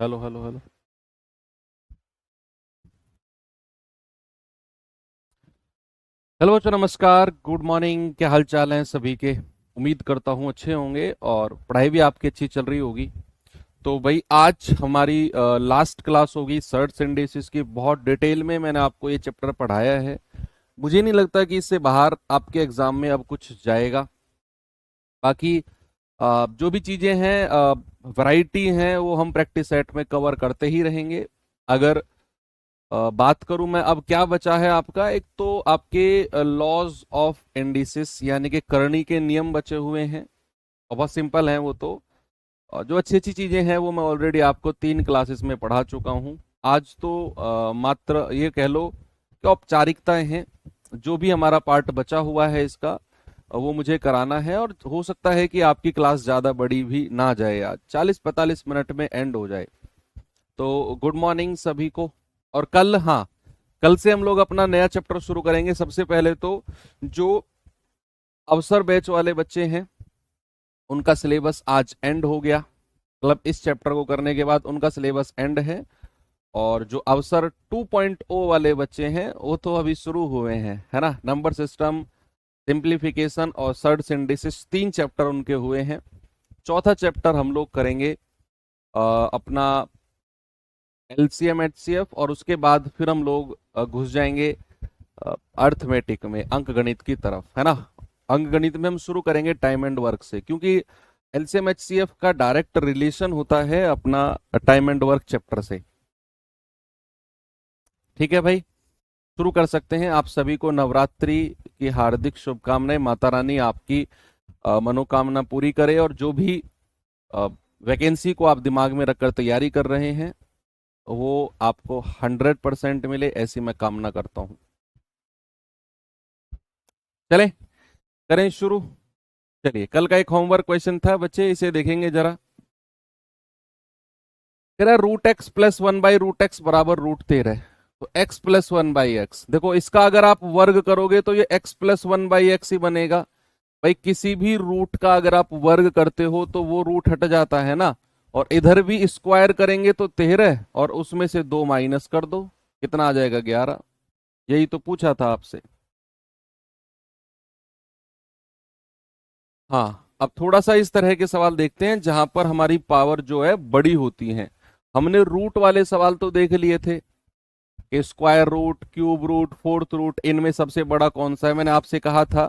Hello hello hello. Hello बच्चों, नमस्कार, good morning. क्या हाल चाल है सभी के? उम्मीद करता हूँ अच्छे होंगे और पढ़ाई भी आपकी अच्छी चल रही होगी। तो भाई आज हमारी लास्ट क्लास होगी सर्च सिंथेसिस की। बहुत डिटेल में मैंने आपको ये चैप्टर पढ़ाया है। मुझे नहीं लगता कि इससे बाहर आपके एग्जाम में अब कुछ जाएगा। बाकी जो भी चीज़ें हैं, वैरायटी हैं, वो हम प्रैक्टिस सेट में कवर करते ही रहेंगे। अगर बात करूं मैं, अब क्या बचा है आपका? एक तो आपके लॉज ऑफ इंडिसिस यानी कि करनी के नियम बचे हुए हैं, और बहुत सिंपल हैं वो तो। और जो अच्छी अच्छी चीजें हैं वो मैं ऑलरेडी आपको 3 क्लासेस में पढ़ा चुका हूं। आज तो मात्र ये कह लो कि औपचारिकताएं हैं। जो भी हमारा पार्ट बचा हुआ है इसका, वो मुझे कराना है। और हो सकता है कि आपकी क्लास ज़्यादा बड़ी भी ना जाए, आज 40-45 मिनट में एंड हो जाए। तो गुड मॉर्निंग सभी को। और कल, हाँ, कल से हम लोग अपना नया चैप्टर शुरू करेंगे। सबसे पहले तो जो अवसर बैच वाले बच्चे हैं उनका सिलेबस आज एंड हो गया। मतलब इस चैप्टर को करने के बाद उनका सिलेबस एंड है। और जो अवसर 2.0 वाले बच्चे हैं वो तो अभी शुरू हुए हैं, है ना। नंबर सिस्टम, सिंप्लीफिकेशन और सर्च सिंथेसिस, 3 चैप्टर उनके हुए हैं। चौथा चैप्टर हम लोग करेंगे अपना एलसीएम एचसीएफ, और उसके बाद फिर हम लोग घुस जाएंगे अर्थमेटिक में, अंक गणित की तरफ, है ना। अंक गणित में हम शुरू करेंगे टाइम एंड वर्क से, क्योंकि एलसीएम एचसीएफ का डायरेक्ट रिलेशन होता है अपना टाइम एंड वर्क चैप्टर से। ठीक है भाई, शुरू कर सकते हैं। आप सभी को नवरात्रि की हार्दिक शुभकामनाएं। माता रानी आपकी मनोकामना पूरी करे, और जो भी वैकेंसी को आप दिमाग में रखकर तैयारी कर रहे हैं वो आपको 100% मिले, ऐसी मैं कामना करता हूं। चलें, करें शुरू। चलिए, कल का एक होमवर्क क्वेश्चन था बच्चे, इसे देखेंगे जरा। कह रहा है √x+1/√x बराबर √13। तो x+1/x, देखो इसका अगर आप वर्ग करोगे तो ये x+1/x ही बनेगा। भाई किसी भी रूट का अगर आप वर्ग करते हो तो वो रूट हट जाता है ना। और इधर भी स्क्वायर करेंगे तो 13, और उसमें से 2 माइनस कर दो, कितना आ जाएगा? 11। यही तो पूछा था आपसे। हाँ, अब थोड़ा सा इस तरह के सवाल देखते हैं जहां पर हमारी पावर जो है बड़ी होती है। हमने रूट वाले सवाल तो देख लिए थे कि square root, cube root, fourth root, इनमें सबसे बड़ा कौन सा है। मैंने आपसे कहा था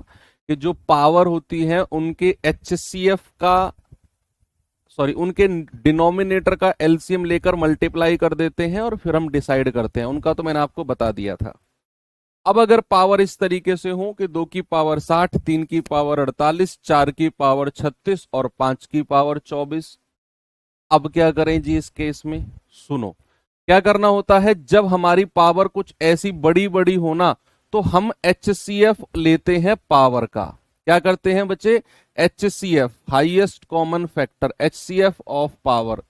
कि जो पावर होती है उनके एचसीएफ का, सॉरी, उनके डिनोमिनेटर का एलसीएम लेकर मल्टीप्लाई कर देते हैं और फिर हम डिसाइड करते हैं उनका। तो मैंने आपको बता दिया था। अब अगर पावर इस तरीके से हो कि 2 की पावर 60, 3 की पावर 48, 4 की पावर 36 और 5 की पावर 24, अब क्या करें जी इस केस में? सुनो, क्या करना होता है जब हमारी पावर कुछ ऐसी बड़ी बड़ी होना, तो हम एचसीएफ लेते हैं पावर का। क्या करते हैं बच्चे? HCF, highest common factor, HCF of power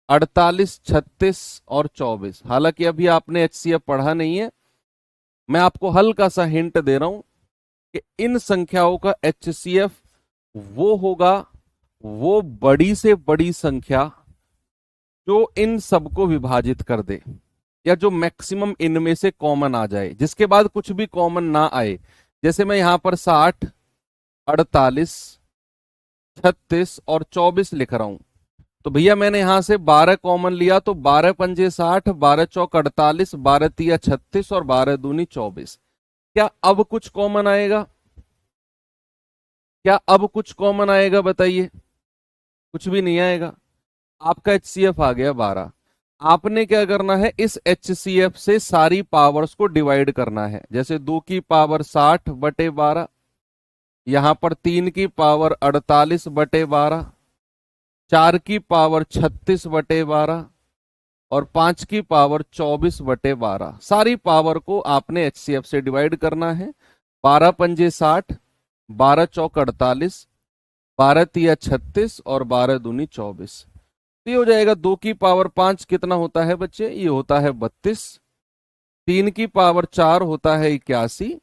48, 36 और 24। हालांकि अभी आपने एचसीएफ पढ़ा नहीं है, मैं आपको हल्का सा हिंट दे रहा हूं कि इन संख्याओं का एचसीएफ वो होगा, वो बड़ी से बड़ी संख्या जो इन सबको विभाजित कर दे, या जो मैक्सिमम इनमें से कॉमन आ जाए, जिसके बाद कुछ भी कॉमन ना आए। जैसे मैं यहां पर 60, 48, 36 और 24 लिख रहा हूं, तो भैया मैंने यहां से 12 कॉमन लिया, तो 12 पंजे 60, 12 चौक 48, 12 तिया 36 और 12 दूनी 24। क्या अब कुछ कॉमन आएगा? क्या अब कुछ कॉमन आएगा? बताइए। कुछ भी नहीं आएगा। आपका एचसीएफ आ गया 12। आपने क्या करना है, इस एचसीएफ से सारी पावर्स को डिवाइड करना है। जैसे 2 की पावर 60/12, यहां पर 3 की पावर 48/12, 4 की पावर 36/12 और 5 की पावर 24/12। सारी पावर को आपने एचसीएफ से डिवाइड करना है। 12 पंजे 60, 12 चौक 48, 12 तिया 36 और 12 दूनी 24। तो ये हो जाएगा 2 की पावर 5 कितना होता है बच्चे? ये होता है 32। 3 की पावर 4 होता है 81,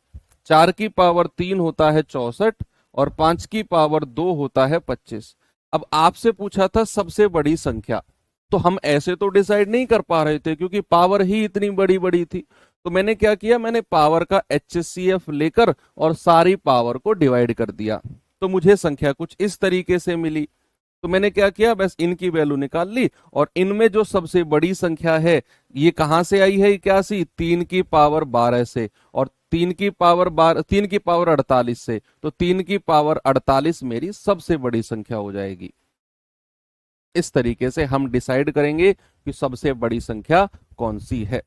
4 की पावर 3 होता है 64 और 5 की पावर 2 होता है 25। अब आपसे पूछा था सबसे बड़ी संख्या, तो हम ऐसे तो डिसाइड नहीं कर पा रहे थे क्योंकि पावर ही इतनी बड़ी बड़ी थी। तो मैंने क्या किया, मैंने पावर का HCF लेकर और सारी पावर को डिवाइड कर दिया, तो मुझे संख्या कुछ इस तरीके से मिली। तो मैंने क्या किया, बस इनकी वैल्यू निकाल ली, और इनमें जो सबसे बड़ी संख्या है ये कहां से आई है, 81, 3 की पावर 12 से, और 3 की पावर 48 से, तो 3 की पावर 48 मेरी सबसे बड़ी संख्या हो जाएगी। इस तरीके से हम डिसाइड करेंगे कि सबसे बड़ी संख्या कौन सी है।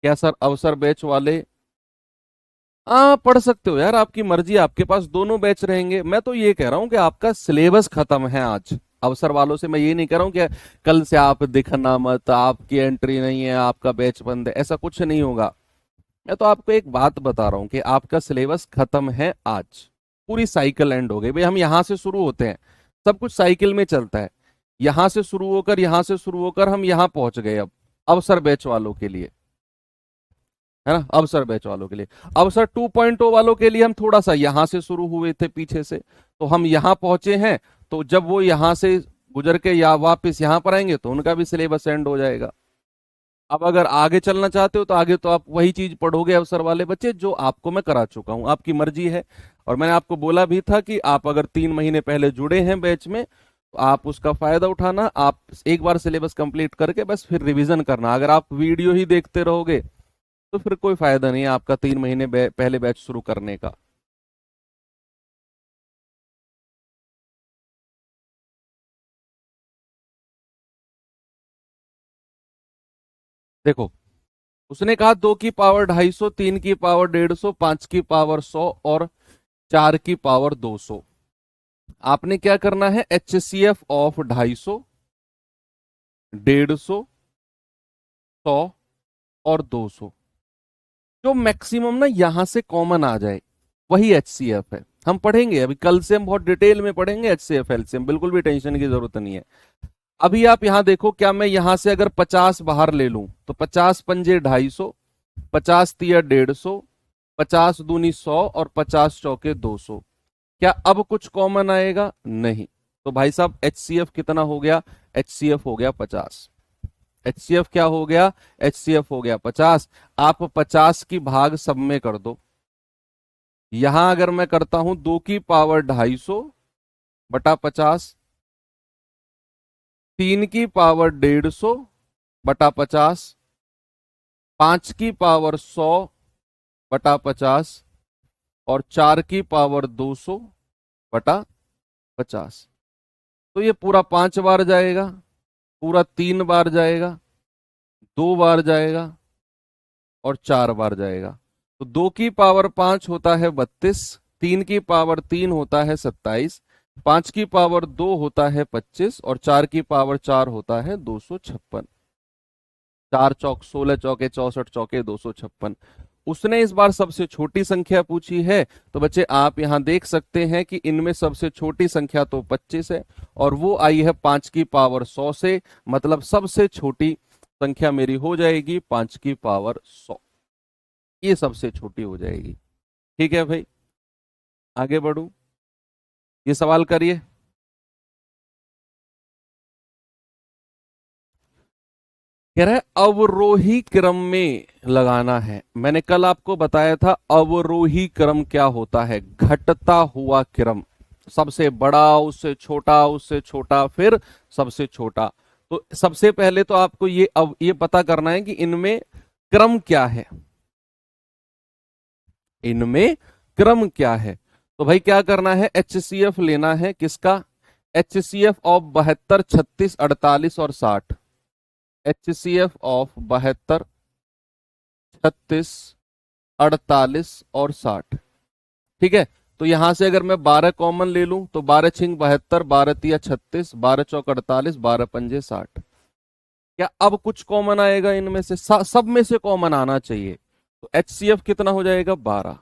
क्या सर अवसर बैच वाले पढ़ सकते हो यार, आपकी मर्जी, आपके पास दोनों बैच रहेंगे। मैं तो ये कह रहा हूं कि आपका सिलेबस खत्म है आज। अवसर वालों से मैं ये नहीं कह रहा हूं कि कल से आप दिखना मत, आपकी एंट्री नहीं है, आपका बैच बंद है, ऐसा कुछ नहीं होगा। मैं तो आपको एक बात बता रहा हूं कि आपका सिलेबस खत्म है आज, पूरी साइकिल एंड हो गई भाई। हम यहां से शुरू होते हैं, सब कुछ साइकिल में चलता है, यहां से शुरू होकर हम यहां पहुंच गए। अब अवसर बैच वालों के लिए है ना, अवसर बैच वालों के लिए। अवसर 2.0 वालों के लिए हम थोड़ा सा यहां से शुरू हुए थे पीछे से, तो हम यहां पहुंचे हैं। तो जब वो यहां से गुजर के या वापस यहां पर आएंगे तो उनका भी सिलेबस एंड हो जाएगा। अब अगर आगे चलना चाहते हो तो आगे तो आप वही चीज पढ़ोगे अवसर वाले बच्चे, जो आपको मैं करा चुका हूं, आपकी मर्जी है। और मैंने आपको बोला भी था कि आप अगर 3 महीने पहले जुड़े हैं बैच में तो आप उसका फायदा उठाना। आप एक बार सिलेबस कंप्लीट करके बस फिर रिवीजन करना। अगर आप वीडियो ही देखते रहोगे तो फिर कोई फायदा नहीं है आपका 3 महीने पहले बैच शुरू करने का। देखो, उसने कहा 2 की पावर 250, 3 की पावर 150, 5 की पावर 100 और 4 की पावर 200। आपने क्या करना है, HCF ऑफ 250, 150, 100 और 200, जो मैक्सिमम ना यहां से कॉमन आ जाए वही HCF है। हम पढ़ेंगे अभी, कल से हम बहुत डिटेल में पढ़ेंगे HCF LCM, बिल्कुल भी टेंशन की जरूरत नहीं है। अभी आप यहां देखो, क्या मैं यहां से अगर 50 बाहर ले लूं तो 50 पंजे 250, 50 तिया 150, 50 दूनी 100 और 50 चौके 200। क्या अब कुछ कॉमन आएगा? नहीं। तो भाई साहब HCF कितना हो गया? HCF हो गया 50। HCF क्या हो गया? HCF हो गया 50। आप 50 की भाग सब में कर दो। यहां अगर मैं करता हूं 2 की पावर 250 बटा 50, 3 की पावर 150 बटा 50, 5 की पावर 100 बटा 50 और 4 की पावर 200 बटा 50। तो ये पूरा 5 बार जाएगा, पूरा 3 बार जाएगा, 2 बार जाएगा और 4 बार जाएगा। तो 2 की पावर 5 होता है 32, 3 की पावर 3 होता है 27, 5 की पावर 2 होता है 25 और 4 की पावर 4 होता है 256। 4 चौक 16 चौके 64 चौके 256। उसने इस बार सबसे छोटी संख्या पूछी है। तो बच्चे आप यहां देख सकते हैं कि इनमें सबसे छोटी संख्या तो 25 है और वो आई है 5 की पावर 100 से। मतलब सबसे छोटी संख्या मेरी हो जाएगी 5 की पावर 100, ये सबसे छोटी हो जाएगी। ठीक है भाई, आगे बढ़ू, ये सवाल करिए। कह रहा है अवरोही क्रम में लगाना है। मैंने कल आपको बताया था अवरोही क्रम क्या होता है, घटता हुआ क्रम, सबसे बड़ा उससे छोटा, उससे छोटा, फिर सबसे छोटा। तो सबसे पहले तो आपको ये पता करना है कि इनमें क्रम क्या है, इनमें क्रम क्या है। तो भाई क्या करना है, HCF लेना है, किसका? HCF ऑफ 72, 36, 48 और 60। HCF ऑफ 72, 36, 48 और 60। ठीक है, तो यहां से अगर मैं 12 कॉमन ले लूं तो 12 छिंग 72, 12 तिया 36, 12 चौक 48, 12 पंजे 60। क्या अब कुछ कॉमन आएगा इनमें से? सब में से कॉमन आना चाहिए। तो HCF कितना हो जाएगा? 12।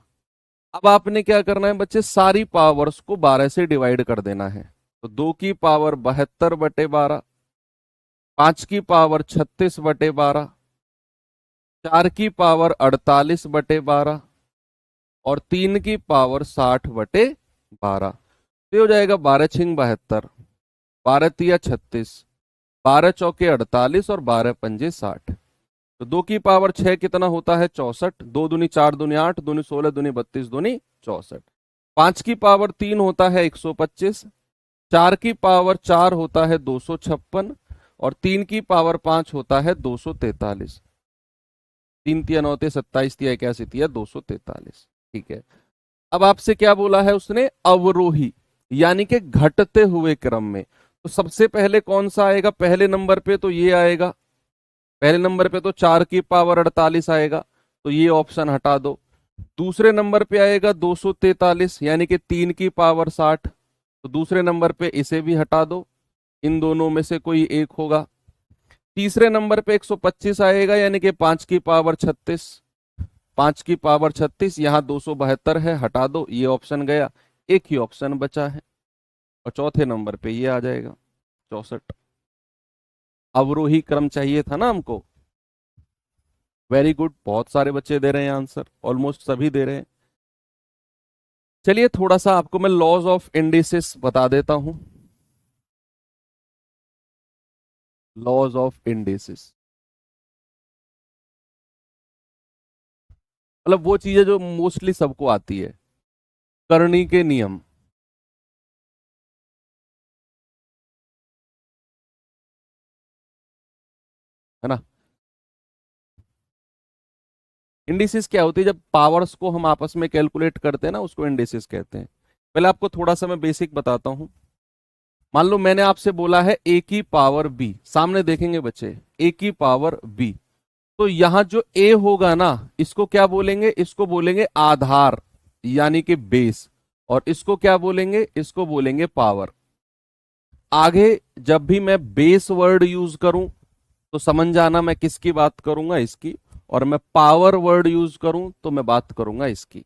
अब आपने क्या करना है बच्चे, सारी पावर्स को 12 से डिवाइड कर देना है। तो 2 की पावर 72 बटे 12, 5 की पावर 36 बटे 12, 4 की पावर 48 बटे 12 और 3 की पावर 60 बटे 12। तो ये हो जाएगा 12 छिंग 72, 12 तिया 36, 12 चौके 48 और 12 पंजे 60। तो 2 की पावर 6 कितना होता है? 64। 2 दूनी 4 दूनी 8, दूनी 16, दूनी 32, दूनी 64। 5 की पावर 3 होता है 125। 4 की पावर 4 होता है 256 और 3 की पावर 5 होता है 243। 3 तिया 9 तिया 27 तिया 81 तिया 243। ठीक है। अब आपसे क्या बोला है उसने? अवरोही, यानी कि घटते हुए क्रम में। तो सबसे पहले कौन सा आएगा? पहले नंबर पे तो ये आएगा। पहले नंबर पे तो 4 की पावर 48 आएगा, तो ये ऑप्शन हटा दो। दूसरे नंबर पे आएगा 243, यानी कि 3 की पावर 60, तो दूसरे नंबर पे इसे भी हटा दो। इन दोनों में से कोई एक होगा। तीसरे नंबर पे 125 आएगा, यानी कि 5 की पावर 36। 5 की पावर 36, यहां 272 है, हटा दो, ये ऑप्शन गया। एक ही ऑप्शन बचा है और चौथे नंबर पे ये आ जाएगा 64। अवरोही क्रम चाहिए था ना हमको। वेरी गुड, बहुत सारे बच्चे दे रहे हैं आंसर, ऑलमोस्ट सभी दे रहे हैं। चलिए थोड़ा सा आपको मैं लॉज ऑफ इंडिसेस बता देता हूं। लॉज ऑफ इंडिसेस मतलब वो चीजें जो मोस्टली सबको आती है। करनी के नियम, है ना। इंडिसेस क्या होती है? जब पावर्स को हम आपस में कैलकुलेट करते हैं ना, उसको इंडिसेस कहते हैं। पहले आपको थोड़ा सा मैं बेसिक बताता हूं। मान लो मैंने आपसे बोला है ए की पावर बी, सामने देखेंगे बच्चे, ए की पावर बी। तो यहां जो ए होगा ना, इसको क्या बोलेंगे? इसको बोलेंगे आधार, यानी कि बेस। और इसको क्या बोलेंगे? इसको बोलेंगे पावर। आगे जब भी मैं बेस वर्ड यूज करूं तो समझ जाना मैं किसकी बात करूंगा, इसकी। और मैं पावर वर्ड यूज करूं तो मैं बात करूंगा इसकी।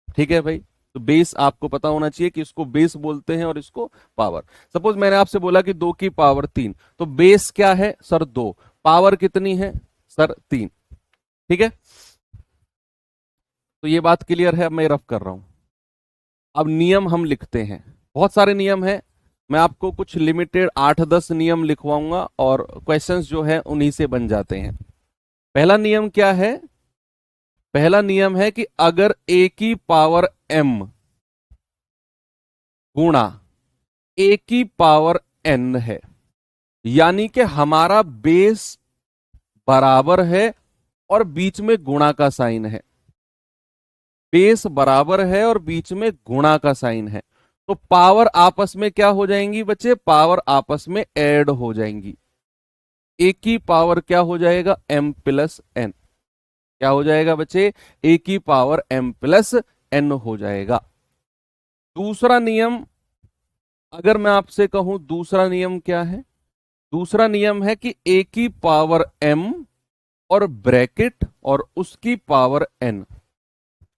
ठीक है भाई। तो बेस आपको पता होना चाहिए कि इसको बेस बोलते हैं और इसको पावर। सपोज मैंने आपसे बोला कि 2 की पावर 3, तो बेस क्या है सर? 2। पावर कितनी है सर? 3। ठीक है। तो ये बात क्लियर है, अब मैं रफ कर रहा हूं। अब नियम हम लिखते हैं, बहुत सारे नियम हैं। मैं आपको कुछ लिमिटेड 8-10 नियम लिखवाऊंगा और क्वेश्चंस जो है उन्हीं से बन जाते हैं। पहला नियम क्या है? पहला नियम है कि अगर ए की पावर m गुणा ए की पावर n है, यानी कि हमारा बेस बराबर है और बीच में गुणा का साइन है। बेस बराबर है और बीच में गुणा का साइन है, तो पावर आपस में क्या हो जाएंगी बच्चे? पावर आपस में ऐड हो जाएंगी। ए की पावर क्या हो जाएगा? m plus n। क्या हो जाएगा बच्चे? ए की पावर m प्लस n हो जाएगा। दूसरा नियम, अगर मैं आपसे कहूं दूसरा नियम क्या है? दूसरा नियम है कि ए की पावर m और ब्रैकेट और उसकी पावर n,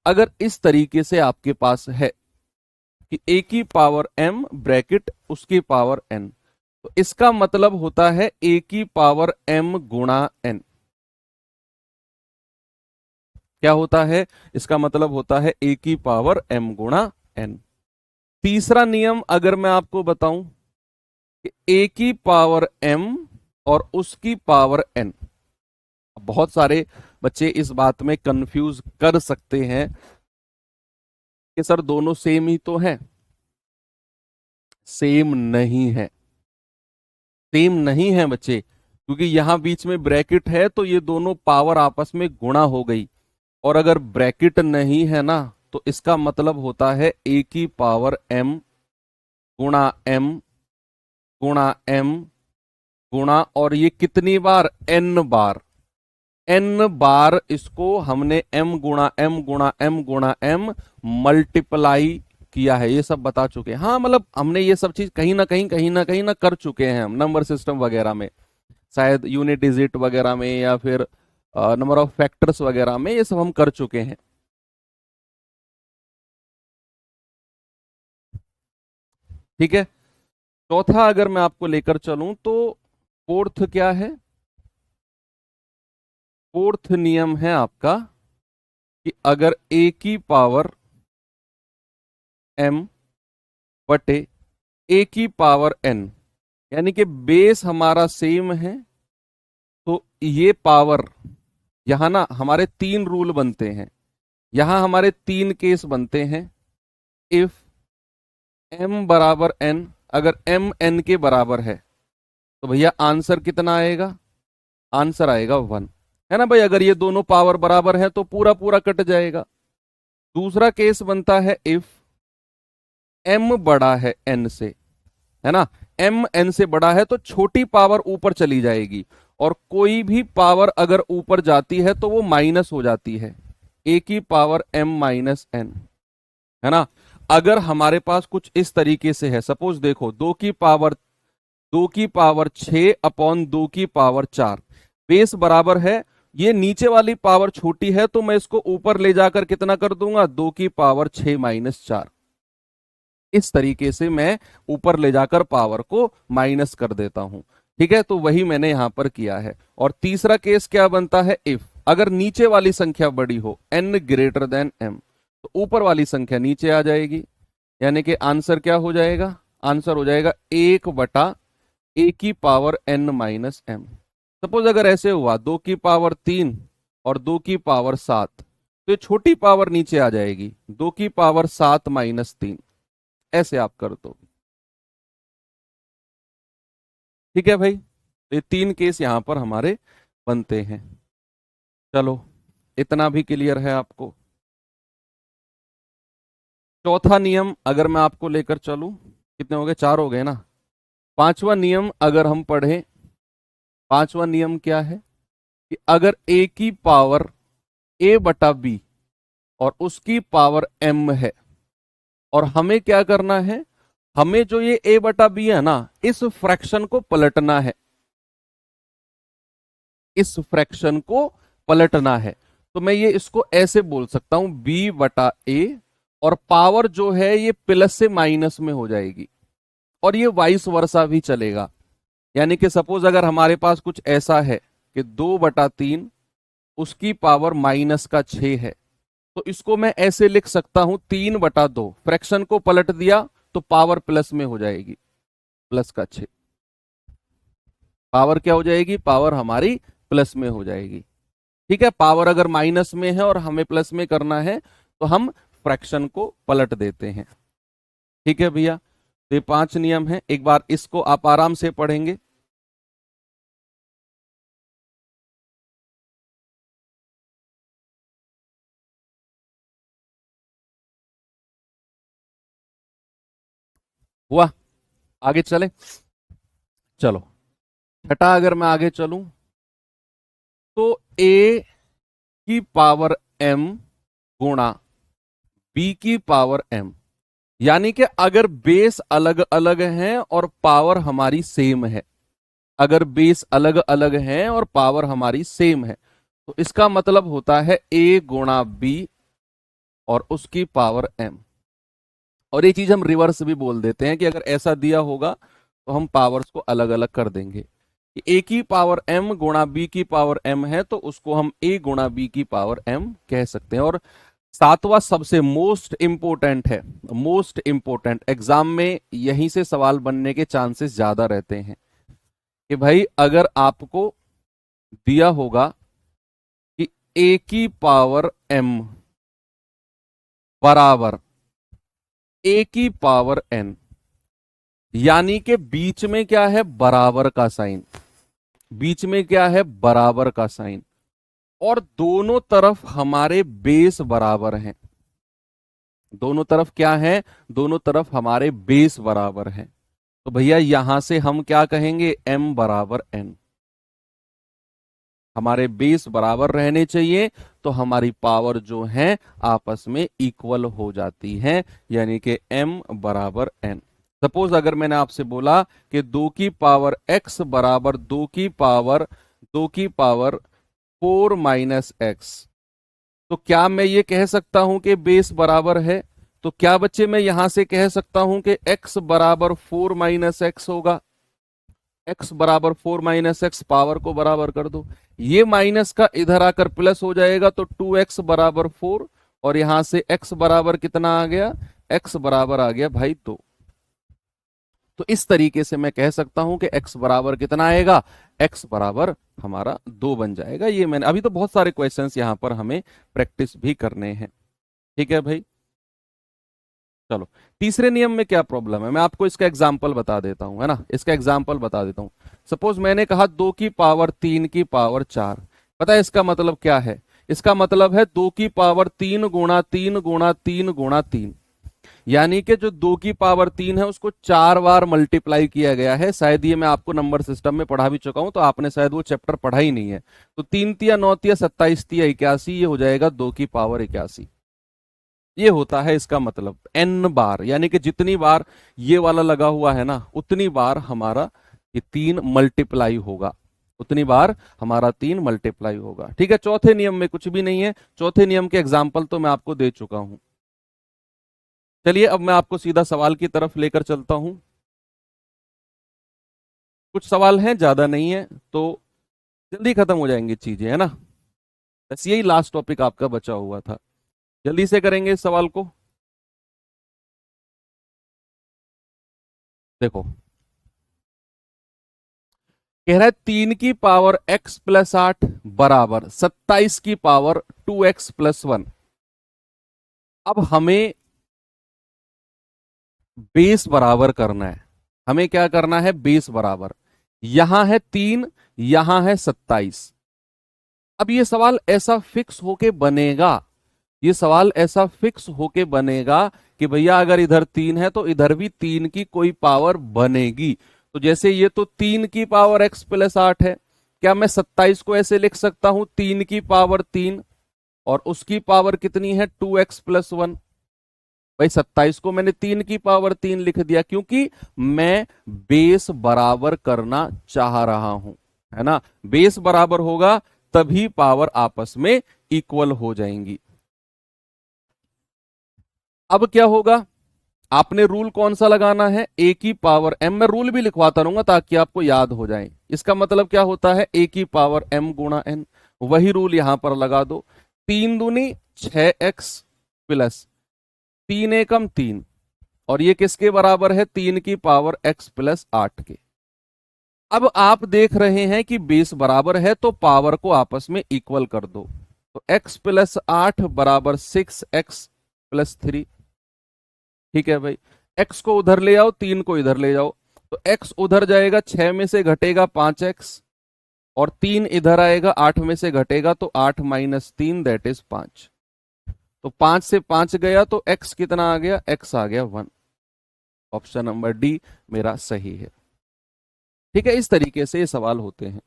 अगर इस तरीके से आपके पास है कि ए की पावर m ब्रैकेट उसकी पावर n, तो इसका मतलब होता है ए की पावर m गुणा n। क्या होता है? इसका मतलब होता है ए की पावर m गुणा n। तीसरा नियम अगर मैं आपको बताऊं कि ए की पावर m और उसकी पावर n। बहुत सारे बच्चे इस बात में कंफ्यूज कर सकते हैं कि सर दोनों सेम ही तो है। सेम नहीं है, सेम नहीं है बच्चे, क्योंकि यहां बीच में ब्रैकेट है तो ये दोनों पावर आपस में गुणा हो गई। और अगर ब्रैकेट नहीं है ना, तो इसका मतलब होता है ए की पावर m गुणा m गुणा m गुणा, और ये कितनी बार? n बार। n बार इसको हमने m गुणा m गुणा m गुणा m मल्टीप्लाई किया है। ये सब बता चुके हैं, हाँ, मतलब हमने ये सब चीज कहीं ना कर चुके हैं हम नंबर सिस्टम वगैरह में, शायद यूनिट डिजिट वगैरह में या फिर नंबर ऑफ फैक्टर्स वगैरह में, ये सब हम कर चुके हैं। ठीक है। चौथा अगर मैं आपको लेकर चलूं तो फोर्थ क्या है? फोर्थ नियम है आपका कि अगर ए की पावर m बटे ए की पावर n, यानी कि बेस हमारा सेम है, तो ये पावर, यहां ना हमारे तीन रूल बनते हैं, यहां हमारे तीन केस बनते हैं। इफ m बराबर n, अगर m n के बराबर है तो भैया आंसर कितना आएगा, आंसर आएगा 1, है ना भाई। अगर ये दोनों पावर बराबर है तो पूरा पूरा कट जाएगा। दूसरा केस बनता है इफ m बड़ा है n से, है ना, m n से बड़ा है तो छोटी पावर ऊपर चली जाएगी, और कोई भी पावर अगर ऊपर जाती है तो वो माइनस हो जाती है, a की पावर m माइनस n, है ना। अगर हमारे पास कुछ इस तरीके से है, सपोज देखो 2 की पावर 6 अपॉन 2 की पावर 4, बेस बराबर है, ये नीचे वाली पावर छोटी है तो मैं इसको ऊपर ले जाकर कितना कर दूंगा, 2 की पावर 6 माइनस 4। इस तरीके से मैं ऊपर ले जाकर पावर को माइनस कर देता हूं, ठीक है। तो वही मैंने यहां पर किया है। और तीसरा केस क्या बनता है, इफ अगर नीचे वाली संख्या बड़ी हो, n ग्रेटर देन m, तो ऊपर वाली संख्या नीचे आ जाएगी, यानी कि आंसर क्या हो जाएगा, आंसर हो जाएगा 1 बटा a की power n minus m। Suppose अगर ऐसे हुआ 2 की पावर 3 और 2 की पावर 7, तो ये छोटी पावर नीचे आ जाएगी, 2 की पावर 7 माइनस 3, ऐसे आप कर दो, ठीक है भाई। तो ये तीन केस यहां पर हमारे बनते हैं। चलो, इतना भी क्लियर है आपको। चौथा नियम अगर मैं आपको लेकर चलूं, कितने हो गए, 4 हो गए ना। पांचवा नियम अगर हम पढ़ें, पांचवा नियम क्या है कि अगर a की पावर a बटा b और उसकी पावर m है, और हमें क्या करना है, हमें जो ये a बटा b है ना, इस फ्रैक्शन को पलटना है, इस फ्रैक्शन को पलटना है। तो मैं ये इसको ऐसे बोल सकता हूं b बटा a, और पावर जो है ये प्लस से माइनस में हो जाएगी, और ये वाइस वर्सा भी चलेगा। यानी कि सपोज अगर हमारे पास कुछ ऐसा है कि 2/3 उसकी पावर -6 है, तो इसको मैं ऐसे लिख सकता हूं 3/2, फ्रैक्शन को पलट दिया तो पावर प्लस में हो जाएगी, +6, पावर क्या हो जाएगी, पावर हमारी प्लस में हो जाएगी, ठीक है। पावर अगर माइनस में है और हमें प्लस में करना है तो हम फ्रैक्शन को पलट देते हैं, ठीक है भैया। तो ये 5 नियम है, एक बार इसको आप आराम से पढ़ेंगे। हुआ, आगे चले, चलो। छठा अगर मैं आगे चलूं, तो a की पावर m गुणा b की पावर m, यानी कि अगर बेस अलग अलग हैं और पावर हमारी सेम है, अगर बेस अलग अलग हैं और पावर हमारी सेम है, तो इसका मतलब होता है a गुणा b और उसकी पावर m। और ये चीज हम रिवर्स भी बोल देते हैं कि अगर ऐसा दिया होगा तो हम पावर्स को अलग अलग कर देंगे, कि a की पावर m गुणा b की पावर m है तो उसको हम a गुणा b की पावर m कह सकते हैं। और सातवां सबसे मोस्ट इंपोर्टेंट है, मोस्ट इंपोर्टेंट, एग्जाम में यहीं से सवाल बनने के चांसेस ज्यादा रहते हैं, कि भाई अगर आपको दिया होगा कि a की पावर m बराबर a की पावर n, यानी कि बीच में क्या है, बराबर का साइन, बीच में क्या है, बराबर का साइन, और दोनों तरफ हमारे बेस बराबर हैं, दोनों तरफ क्या है, दोनों तरफ हमारे बेस बराबर हैं। तो भैया यहां से हम क्या कहेंगे, m बराबर n, हमारे बेस बराबर रहने चाहिए तो हमारी पावर जो है आपस में इक्वल हो जाती है, यानी कि m बराबर n। सपोज अगर मैंने आपसे बोला कि 2 की पावर x बराबर 2 की पावर 4 माइनस x, तो क्या मैं ये कह सकता हूं कि बेस बराबर है, तो क्या बच्चे मैं यहां से कह सकता हूं कि x बराबर 4 माइनस एक्स होगा, x बराबर 4 माइनस एक्स, पावर को बराबर कर दो, ये माइनस का इधर आकर प्लस हो जाएगा तो 2x बराबर 4, और यहां से x बराबर कितना आ गया, x बराबर आ गया भाई 2। तो इस तरीके से मैं कह सकता हूं कि x बराबर कितना आएगा, x बराबर हमारा 2 बन जाएगा। ये मैंने अभी तो बहुत सारे क्वेश्चंस यहां पर हमें प्रैक्टिस भी करने हैं। ठीक है भाई, चलो तीसरे नियम में क्या प्रॉब्लम है, मैं आपको इसका एग्जाम्पल बता देता हूं, है ना, इसका एग्जाम्पल बता देता हूं। सपोज मैंने कहा 2 की पावर 3 की पावर 4, पता है इसका मतलब क्या है, इसका मतलब है 2 की पावर 3 गुणा 3 गुणा 3 गुणा 3, यानी कि जो 2 की पावर 3 है उसको 4 बार मल्टीप्लाई किया गया है। शायद ये मैं आपको नंबर सिस्टम में पढ़ा भी चुका हूं, तो आपने शायद वो चैप्टर पढ़ा ही नहीं है। तो 3 तिया 9 तिया 27 तिया 81, ये हो जाएगा 2 की पावर 81। ये होता है इसका मतलब n बार, यानी कि जितनी बार ये वाला लगा हुआ है ना, उतनी बार हमारा ये 3 मल्टीप्लाई होगा, उतनी बार हमारा 3 मल्टीप्लाई होगा। ठीक है, चौथे नियम में कुछ भी नहीं है, चौथे नियम के एग्जाम्पल तो मैं आपको दे चुका हूं। चलिए अब मैं आपको सीधा सवाल की तरफ लेकर चलता हूं। कुछ सवाल हैं, ज्यादा नहीं है, तो जल्दी खत्म हो जाएंगी चीजें, है ना। बस यही लास्ट टॉपिक आपका बचा हुआ था, जल्दी से करेंगे इस सवाल को। देखो कह रहा है 3 की पावर x प्लस 8 बराबर 27 की पावर 2x+1। अब हमें बेस बराबर करना है, हमें क्या करना है, बेस बराबर। यहां है 3, यहां है 27। अब ये सवाल ऐसा फिक्स होके बनेगा, ये सवाल ऐसा फिक्स होके बनेगा कि भैया अगर इधर 3 है तो इधर भी 3 की कोई पावर बनेगी। तो जैसे ये तो 3 की पावर x+8 है, क्या मैं 27 को ऐसे लिख सकता हूं 3 की पावर 3, और उसकी पावर कितनी है 2x+1। भाई 27 को मैंने 3 की पावर 3 लिख दिया, क्योंकि मैं बेस बराबर करना चाह रहा हूं, है ना। बेस बराबर होगा तभी पावर आपस में इक्वल हो जाएंगी। अब क्या होगा, आपने रूल कौन सा लगाना है, ए की पावर m, मैं रूल भी लिखवाता रहूंगा ताकि आपको याद हो जाए। इसका मतलब क्या होता है, ए की पावर m गुणा n, वही रूल यहां पर लगा दो। 3 दूनी 6x प्लस 3 एकम 3, और ये किसके बराबर है, 3 की पावर x+8 के। अब आप देख रहे हैं कि बेस बराबर है तो पावर को आपस में इक्वल कर दो। तो x+8 बराबर 6x+3। ठीक है भाई, x को उधर ले आओ, 3 को इधर ले जाओ, तो x उधर जाएगा, 6 में से घटेगा 5x, और 3 इधर आएगा, 8 में से घटेगा तो 8 माइनस 3 दैट इज 5। तो 5 से 5 गया तो x कितना आ गया, x आ गया 1। ऑप्शन नंबर डी मेरा सही है। ठीक है, इस तरीके से ये सवाल होते हैं।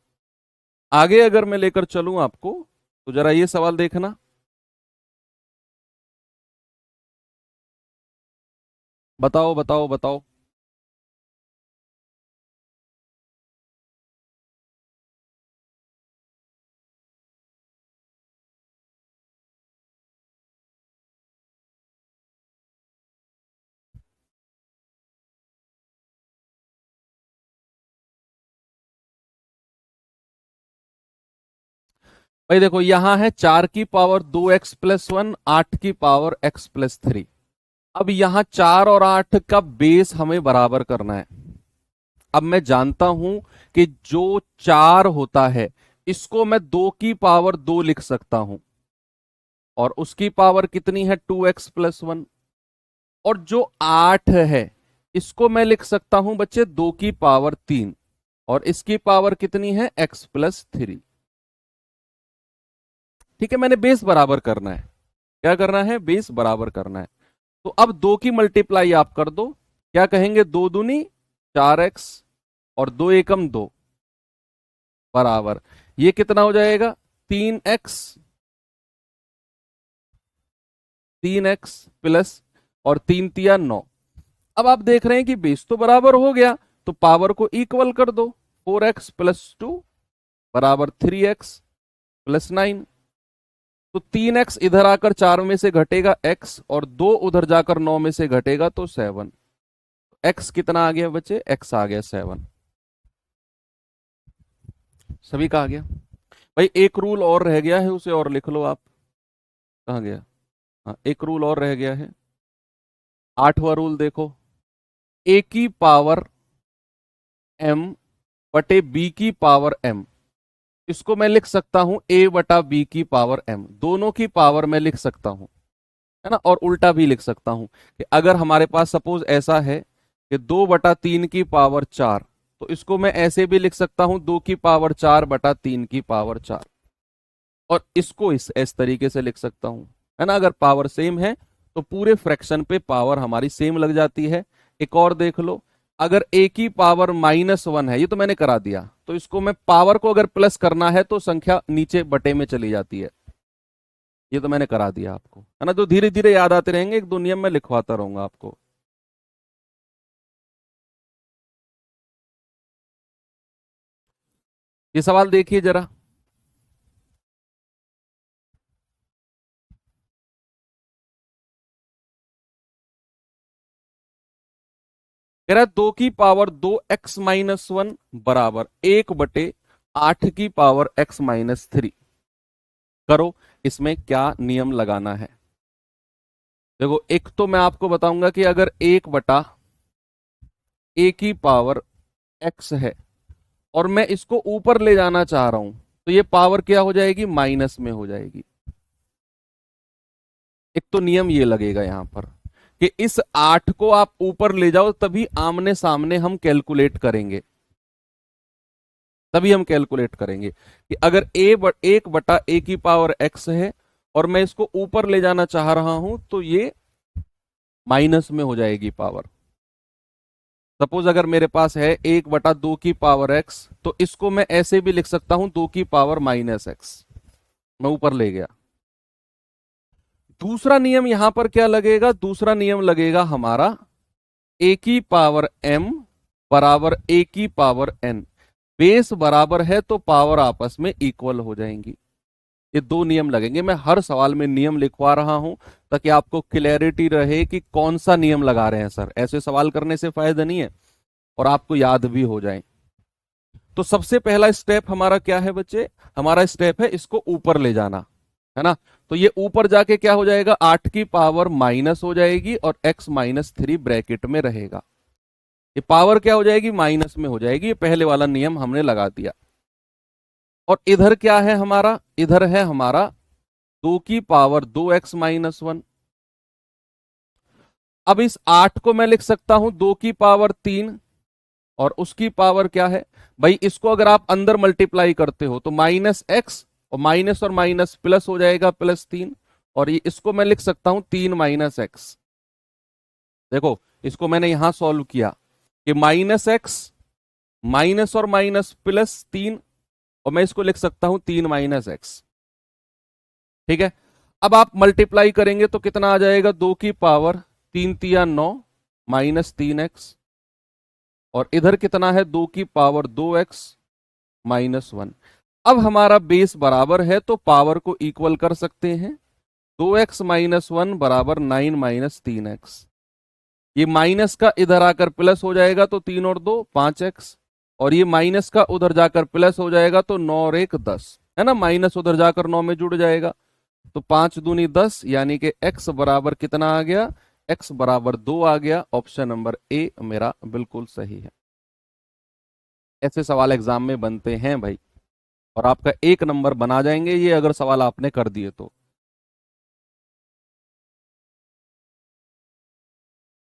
आगे अगर मैं लेकर चलूं आपको, तो जरा ये सवाल देखना। बताओ बताओ बताओ। भाई देखो यहां है 4 की पावर 2x+1, 8 की पावर x+3। अब यहां 4 और 8 का बेस हमें बराबर करना है। अब मैं जानता हूं कि जो 4 होता है इसको मैं 2 की पावर 2 लिख सकता हूं, और उसकी पावर कितनी है 2x+1। और जो 8 है इसको मैं लिख सकता हूं बच्चे 2 की पावर 3, और इसकी पावर कितनी है x+3। ठीक है, मैंने बेस बराबर करना है, क्या करना है, बेस बराबर करना है। तो अब 2 की मल्टीप्लाई आप कर दो, क्या कहेंगे, 2 दूनी 4x, और 2 एकम 2 बराबर, ये कितना हो जाएगा 3x, 3x प्लस, और 3 तिया 9। अब आप देख रहे हैं कि बेस तो बराबर हो गया, तो पावर को इक्वल कर दो। 4x+2 बराबर 3x+9। तो 3x इधर आकर 4 में से घटेगा x, और 2 उधर जाकर 9 में से घटेगा तो 7। x कितना आ गया बच्चे, x आ गया 7। सभी का आ गया। भाई एक रूल और रह गया है, उसे और लिख लो आप। कहाँ गया, हाँ एक रूल और रह गया है, 8वां रूल देखो। ए की पावर एम बटे बी की पावर एम, इसको मैं लिख सकता हूं ए बटा बी की पावर एम, दोनों की पावर मैं लिख सकता हूं, है ना। और उल्टा भी लिख सकता हूं कि अगर हमारे पास सपोज ऐसा है कि 2/3 की पावर 4, तो इसको मैं ऐसे भी लिख सकता हूं 2 की पावर 4/3 की पावर 4, और इसको इस तरीके से लिख सकता हूं, है ना। अगर पावर सेम है तो पूरे फ्रैक्शन पे पावर हमारी सेम लग जाती है। एक और देख लो, अगर ए की पावर -1 है, ये तो मैंने करा दिया, तो इसको मैं पावर को अगर प्लस करना है तो संख्या नीचे बटे में चली जाती है, ये तो मैंने करा दिया आपको, है ना। जो धीरे धीरे याद आते रहेंगे, एक दो नियम में लिखवाता रहूंगा आपको। ये सवाल देखिए जरा, कह रहा है 2 की पावर 2x-1 बराबर 1/8 की पावर x-3। करो, इसमें क्या नियम लगाना है। देखो, एक तो मैं आपको बताऊंगा कि अगर 1/a की पावर x है और मैं इसको ऊपर ले जाना चाह रहा हूं, तो ये पावर क्या हो जाएगी, माइनस में हो जाएगी। एक तो नियम ये लगेगा यहां पर कि इस 8 को आप ऊपर ले जाओ, तभी आमने सामने हम कैलकुलेट करेंगे, तभी हम कैलकुलेट करेंगे कि अगर 1/a की पावर x है और मैं इसको ऊपर ले जाना चाह रहा हूं, तो ये माइनस में हो जाएगी पावर। सपोज अगर मेरे पास है 1/2 की पावर x, तो इसको मैं ऐसे भी लिख सकता हूं 2 की पावर-x, मैं ऊपर ले गया। दूसरा नियम यहां पर क्या लगेगा, दूसरा नियम लगेगा हमारा a की पावर m बराबर a की पावर n। बेस बराबर है तो पावर आपस में इक्वल हो जाएंगी। ये दो नियम लगेंगे, मैं हर सवाल में नियम लिखवा रहा हूं ताकि आपको क्लैरिटी रहे कि कौन सा नियम लगा रहे हैं सर। ऐसे सवाल करने से फायदा नहीं है और आपको याद भी हो जाए। तो सबसे पहला स्टेप हमारा क्या है बच्चे, हमारा स्टेप है इसको ऊपर ले जाना, है ना। तो ये ऊपर जाके क्या हो जाएगा, 8 की पावर माइनस हो जाएगी और x-3 ब्रैकेट में रहेगा। ये पावर क्या हो जाएगी, माइनस में हो जाएगी। ये पहले वाला नियम हमने लगा दिया। और इधर क्या है हमारा, इधर है हमारा 2 की पावर 2x-1। अब इस 8 को मैं लिख सकता हूं 2 की पावर 3, और उसकी पावर क्या है भाई, इसको अगर आप अंदर मल्टीप्लाई करते हो तो -x, और माइनस प्लस हो जाएगा +3, और ये इसको मैं लिख सकता हूं 3 - x। देखो, इसको मैंने यहां सॉल्व किया कि -x माइनस और माइनस +3, और मैं इसको लिख सकता हूं 3 - x। ठीक है। अब आप मल्टीप्लाई करेंगे तो कितना आ जाएगा, 2 की पावर 3 × 9 -3x, और इधर कितना है 2 की पावर 2x-1। अब हमारा बेस बराबर है तो पावर को इक्वल कर सकते हैं। 2x-1 बराबर 9 - 3x। ये माइनस का इधर आकर प्लस हो जाएगा तो 3 और 2 5x, और ये माइनस का उधर जाकर प्लस हो जाएगा तो 9 और 1 10, है ना। माइनस उधर जाकर 9 में जुड़ जाएगा, तो 5 दूनी 10, यानी कि x बराबर कितना आ गया, x बराबर 2 आ गया। ऑप्शन नंबर ए मेरा बिल्कुल सही है। ऐसे सवाल एग्जाम में बनते हैं भाई, और आपका 1 नंबर बना जाएंगे ये अगर सवाल आपने कर दिए तो।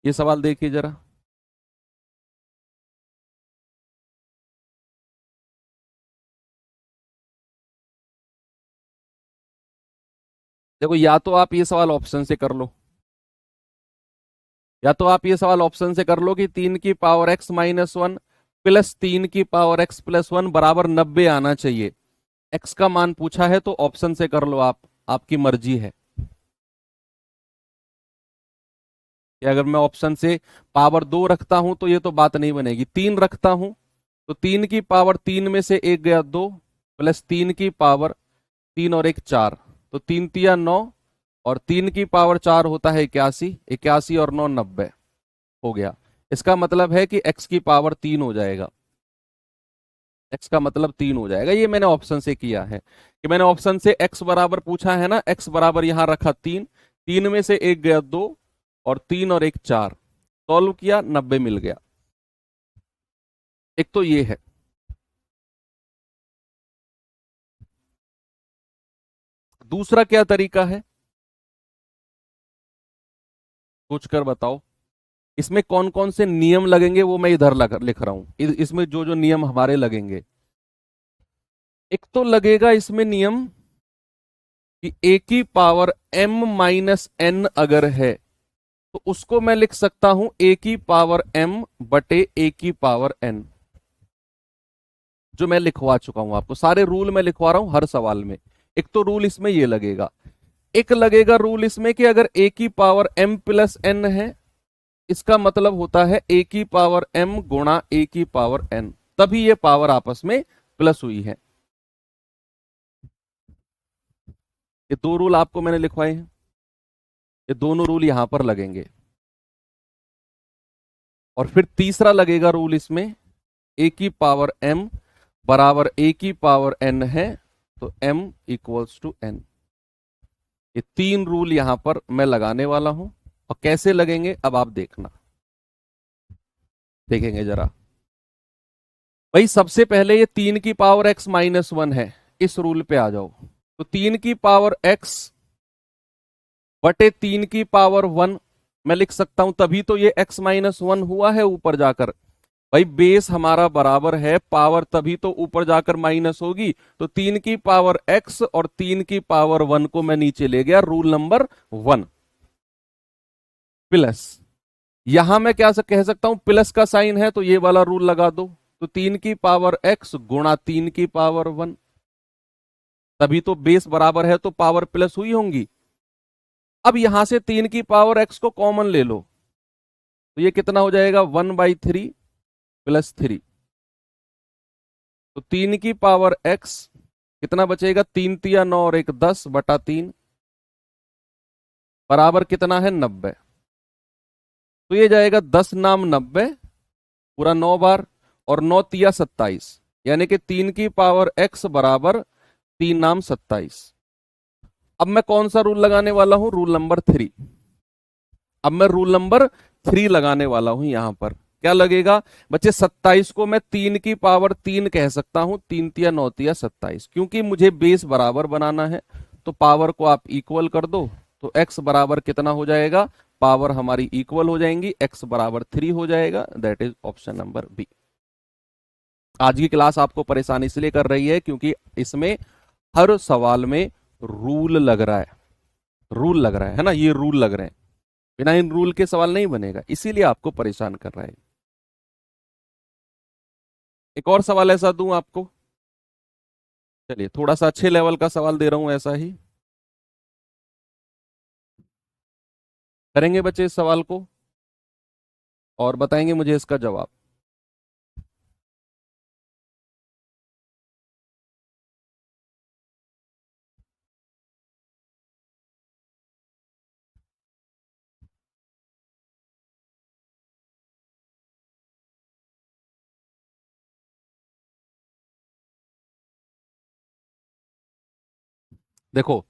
ये सवाल देखिए जरा, देखो या तो आप ये सवाल ऑप्शन से कर लो, या तो आप ये सवाल ऑप्शन से कर लो कि 3 की पावर x-1 प्लस 3 की पावर x+1 बराबर 90 आना चाहिए। x का मान पूछा है तो ऑप्शन से कर लो आप, आपकी मर्जी है कि अगर मैं ऑप्शन से पावर 2 रखता हूं तो ये तो बात नहीं बनेगी। 3 रखता हूं तो 3 की पावर 3 में से एक गया 2, प्लस 3 की पावर 3 और 1 4, तो 3 × 3 = 9, और 3 की पावर 4 होता है 81, 81 और 9 90 हो गया। इसका मतलब है कि x की पावर 3 हो जाएगा, x का मतलब 3 हो जाएगा। ये मैंने ऑप्शन से किया है कि मैंने ऑप्शन से x बराबर पूछा है ना, x बराबर यहां रखा 3, 3 में से एक गया 2, और 3 और 1 4, सॉल्व किया 90 मिल गया। एक तो ये है। दूसरा क्या तरीका है, सोच कर बताओ। इसमें कौन कौन से नियम लगेंगे वो मैं इधर लिख रहा हूं, इसमें जो जो नियम हमारे लगेंगे। एक तो लगेगा इसमें नियम कि ए की पावर m माइनस एन अगर है तो उसको मैं लिख सकता हूं ए की पावर m बटे ए की पावर n। जो मैं लिखवा चुका हूं आपको, सारे रूल मैं लिखवा रहा हूं हर सवाल में। एक तो रूल इसमें ये लगेगा। एक लगेगा रूल इसमें कि अगर ए की पावर m प्लस n है, इसका मतलब होता है ए की पावर m गुणा ए की पावर n, तभी ये पावर आपस में प्लस हुई है। ये दो रूल आपको मैंने लिखवाए हैं, ये दोनों रूल यहां पर लगेंगे। और फिर तीसरा लगेगा रूल इसमें, ए की पावर m बराबर ए की पावर n है तो m इक्वल्स टू n। ये तीन रूल यहां पर मैं लगाने वाला हूं, और कैसे लगेंगे अब आप देखना, देखेंगे जरा। भाई सबसे पहले ये 3 की पावर x-1 है, इस रूल पे आ जाओ। तो 3 की पावर x बटे 3 की पावर 1 मैं लिख सकता हूं, तभी तो ये x-1 हुआ है ऊपर जाकर। भाई बेस हमारा बराबर है, पावर तभी तो ऊपर जाकर माइनस होगी। तो 3 की पावर x और 3 की पावर 1 को मैं नीचे ले गया, रूल नंबर 1। प्लस यहां मैं क्या कह सकता हूं, प्लस का साइन है तो ये वाला रूल लगा दो। तो 3 की पावर x गुणा 3 की पावर 1, तभी तो बेस बराबर है तो पावर प्लस हुई होंगी। अब यहां से 3 की पावर x को कॉमन ले लो, तो ये कितना हो जाएगा, 1/3 प्लस 3। तो 3 की पावर x कितना बचेगा, 3 तिया 9 और 1 10/3 बराबर कितना है, 90। तो ये जाएगा 10 नाम 90 पूरा 9 बार, और 9 तिया 27, यानी कि 3 की पावर x बराबर 3 नाम 27। अब मैं कौन सा रूल लगाने वाला हूं, रूल नंबर 3। अब मैं रूल नंबर 3 लगाने वाला हूं यहां पर। क्या लगेगा बच्चे, 27 को मैं 3 की पावर 3 कह सकता हूं, 3 तिया 9 तिया 27, क्योंकि मुझे बेस बराबर बनाना है। तो पावर को आप इक्वल कर दो, तो x बराबर कितना हो जाएगा, पावर हमारी इक्वल हो जाएंगी, x बराबर 3 हो जाएगा। That is option number B. आज की क्लास आपको परेशानी इसलिए कर रही है क्योंकि इसमें हर सवाल में रूल लग रहा है, रूल लग रहा है ना, ये रूल लग रहे हैं। बिना इन रूल के सवाल नहीं बनेगा, इसीलिए आपको परेशान कर रहा है। एक और सवाल ऐसा दूं आपको, चलिए थोड़ा सा अच्छे लेवल का सवाल दे रहा हूं ऐसा ही। करेंगे बच्चे इस सवाल को और बताएंगे मुझे इसका जवाब। देखो,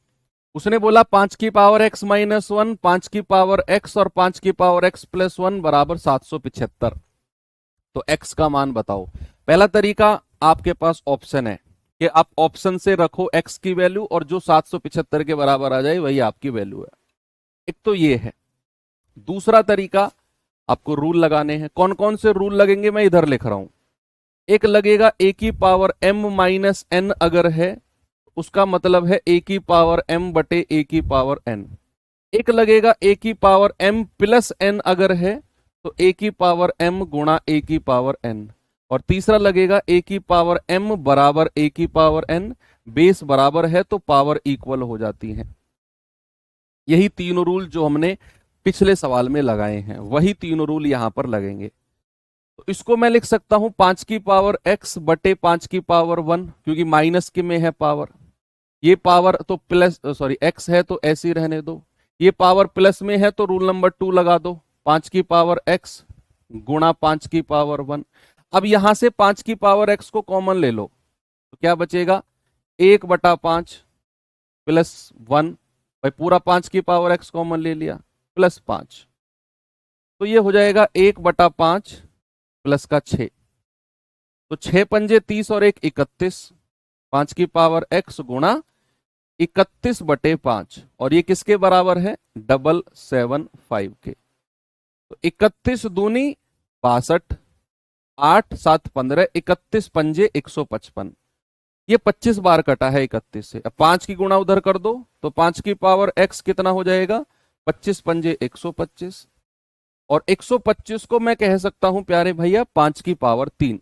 उसने बोला 5 की पावर x-1, 5 की पावर x और 5 की पावर x+1 बराबर 775। तो x का मान बताओ। पहला तरीका, आपके पास ऑप्शन है कि आप ऑप्शन से रखो x की वैल्यू, और जो 775 के बराबर आ जाए वही आपकी वैल्यू है। एक तो ये है। दूसरा तरीका, आपको रूल लगाने हैं। कौन कौन से रूल लगेंगे मैं इधर लिख रहा हूं। एक लगेगा ए की पावर m माइनस एन अगर है, उसका मतलब है ए की पावर m बटे ए की पावर n। एक लगेगा ए की पावर m प्लस n अगर है, तो ए की पावर m गुणा ए की पावर n। और तीसरा लगेगा ए की पावर m बराबर ए की पावर n, बेस बराबर है तो पावर इक्वल हो जाती है। यही तीनों रूल जो हमने पिछले सवाल में लगाए हैं, वही तीनों रूल यहां पर लगेंगे। तो इसको मैं लिख सकता हूं 5 की पावर x बटे 5 की पावर 1, क्योंकि माइनस के में है पावर। ये पावर तो प्लस, सॉरी x है तो ऐसे ही रहने दो। ये पावर प्लस में है तो रूल नंबर 2 लगा दो, 5 की पावर x गुणा 5 की पावर 1। अब यहां से 5 की पावर x को कॉमन ले लो, तो क्या बचेगा, 1/5 प्लस 1। भाई पूरा 5 की पावर x कॉमन ले लिया, प्लस 5। तो ये हो जाएगा 1/5 प्लस का 6। तो 6 पंजे 30 और 1 31, 5 की पावर x गुणा 31/5, और ये किसके बराबर है? 775 के। तो 31 दूनी 62, 8 7 15, 31 पंजे 155। ये 25 बार कटा है 31 से। अब 5 की गुणा उधर कर दो, तो 5 की पावर x कितना हो जाएगा? 25 पंजे 125। और 125 को मैं कह सकता हूं प्यारे भैया 5 की पावर 3।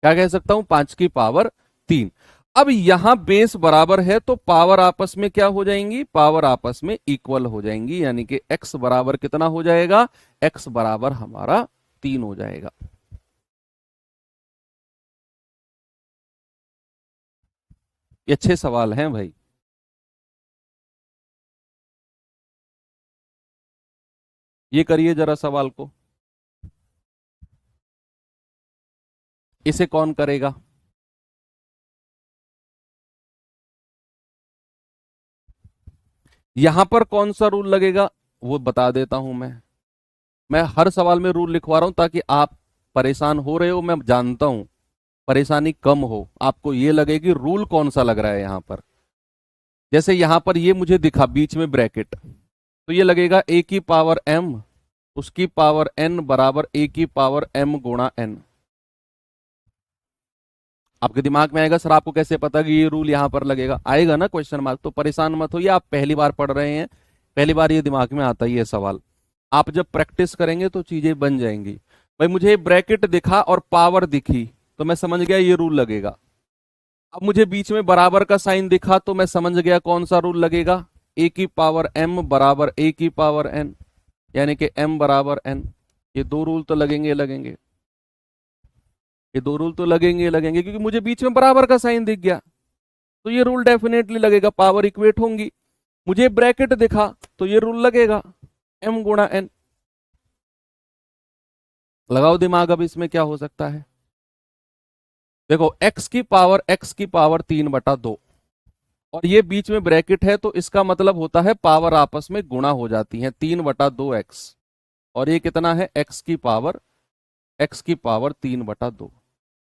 क्या कह सकता हूं? 5 की पावर 3। अब यहां बेस बराबर है तो पावर आपस में क्या हो जाएंगी? पावर आपस में इक्वल हो जाएंगी, यानी कि x बराबर कितना हो जाएगा? x बराबर हमारा 3 हो जाएगा। ये अच्छे सवाल हैं भाई। ये करिए जरा सवाल को। इसे कौन करेगा? यहां पर कौन सा रूल लगेगा वो बता देता हूं मैं हर सवाल में रूल लिखवा रहा हूं ताकि आप परेशान हो रहे हो, मैं जानता हूं, परेशानी कम हो, आपको ये लगे कि रूल कौन सा लग रहा है यहां पर। जैसे यहां पर ये मुझे दिखा बीच में ब्रैकेट, तो ये लगेगा a की पावर m, उसकी पावर n बराबर a की पावर m गुणा n। आपके दिमाग में आएगा सर आपको कैसे पता कि ये रूल यहां पर लगेगा? आएगा ना क्वेश्चन मार्क, तो परेशान मत होइए, आप पहली बार पढ़ रहे हैं, पहली बार ये दिमाग में आता ही है सवाल। आप जब प्रैक्टिस करेंगे तो चीजें बन जाएंगी। भाई मुझे ब्रैकेट दिखा और पावर दिखी तो मैं समझ गया ये रूल लगेगा। अब मुझे बीच में बराबर का साइन दिखा तो मैं समझ गया कौन सा रूल लगेगा? a की पावर m बराबर a की पावर n, यानी कि m बराबर n। ये दो रूल तो लगेंगे लगेंगे, ये दो रूल तो लगेंगे लगेंगे, क्योंकि मुझे बीच में बराबर का साइन दिख गया तो ये रूल डेफिनेटली लगेगा, पावर इक्वेट होंगी। मुझे ब्रैकेट दिखा तो ये रूल लगेगा, m गुणा n। लगाओ दिमाग, अब इसमें क्या हो सकता है? देखो x की पावर 3/2, और ये बीच में ब्रैकेट है तो इसका मतलब होता है पावर आपस में गुणा हो जाती है, 3/2x। और ये कितना है? x की पावर 3/2।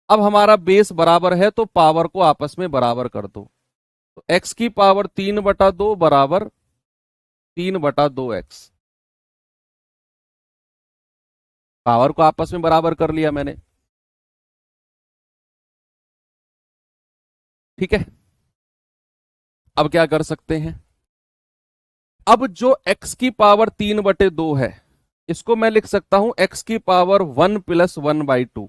अब हमारा बेस बराबर है तो पावर को आपस में बराबर कर दो, तो x की पावर 3/2 बराबर 3/2x। पावर को आपस में बराबर कर लिया मैंने, ठीक है। अब क्या कर सकते हैं? अब जो x की पावर 3/2 है इसको मैं लिख सकता हूं x की पावर 1 + 1/2।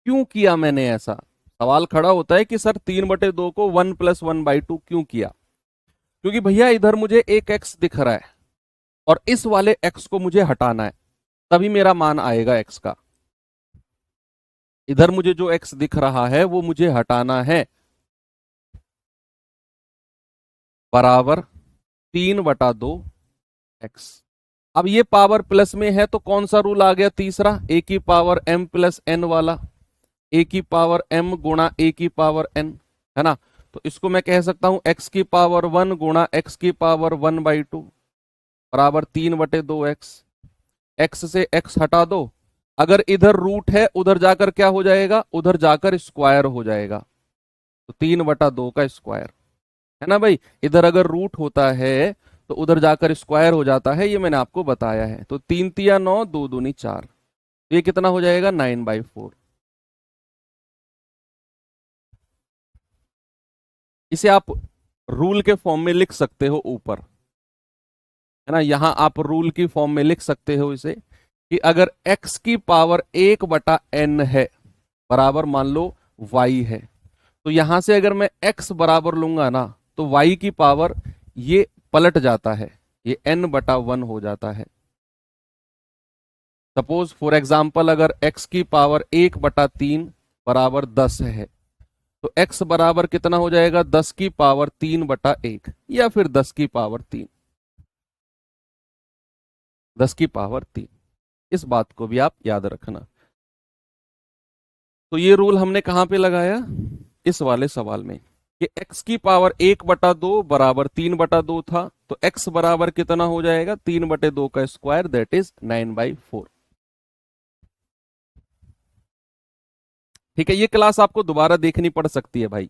क्यों किया मैंने ऐसा? सवाल खड़ा होता है कि सर 3/2 को 1 + 1/2 क्यों किया? क्योंकि भैया इधर मुझे एक x दिख रहा है और इस वाले x को मुझे हटाना है, तभी मेरा मान आएगा x का। इधर मुझे जो x दिख रहा है वो मुझे हटाना है, बराबर 3/2x। अब ये पावर प्लस में है तो कौन सा रूल आ गया? तीसरा, a की पावर m + n वाला, a की पावर m गुणा a की पावर n, है ना। तो इसको मैं कह सकता हूं x की पावर 1 गुणा x की पावर 1/2 बराबर 3/2x। x से x हटा दो, अगर इधर रूट है उधर जाकर क्या हो जाएगा? उधर जाकर स्क्वायर हो जाएगा, तो 3/2 का स्क्वायर, है ना भाई। इधर अगर रूट होता है तो उधर जाकर स्क्वायर हो जाता है, ये मैंने आपको बताया है। तो 3 × 3 = 9, 2 दूनी 4, ये कितना हो जाएगा? 9/4। इसे आप रूल के फॉर्म में लिख सकते हो ऊपर, है ना। यहां आप रूल की फॉर्म में लिख सकते हो इसे कि अगर x की पावर 1/n है, बराबर मान लो y है, तो यहां से अगर मैं x बराबर लूंगा ना तो y की पावर ये पलट जाता है, ये n/1 हो जाता है। सपोज फॉर एग्जाम्पल अगर x की पावर 1/3 बराबर 10 है, तो x बराबर कितना हो जाएगा? 10 की पावर 3/1, या फिर 10 की पावर 3, 10 की पावर 3। इस बात को भी आप याद रखना। तो ये रूल हमने कहां पे लगाया? इस वाले सवाल में, कि x की पावर 1/2 बराबर 3/2 था, तो x बराबर कितना हो जाएगा? 3/2 का स्क्वायर, दैट इज 9/4। ठीक है, ये क्लास आपको दोबारा देखनी पड़ सकती है भाई।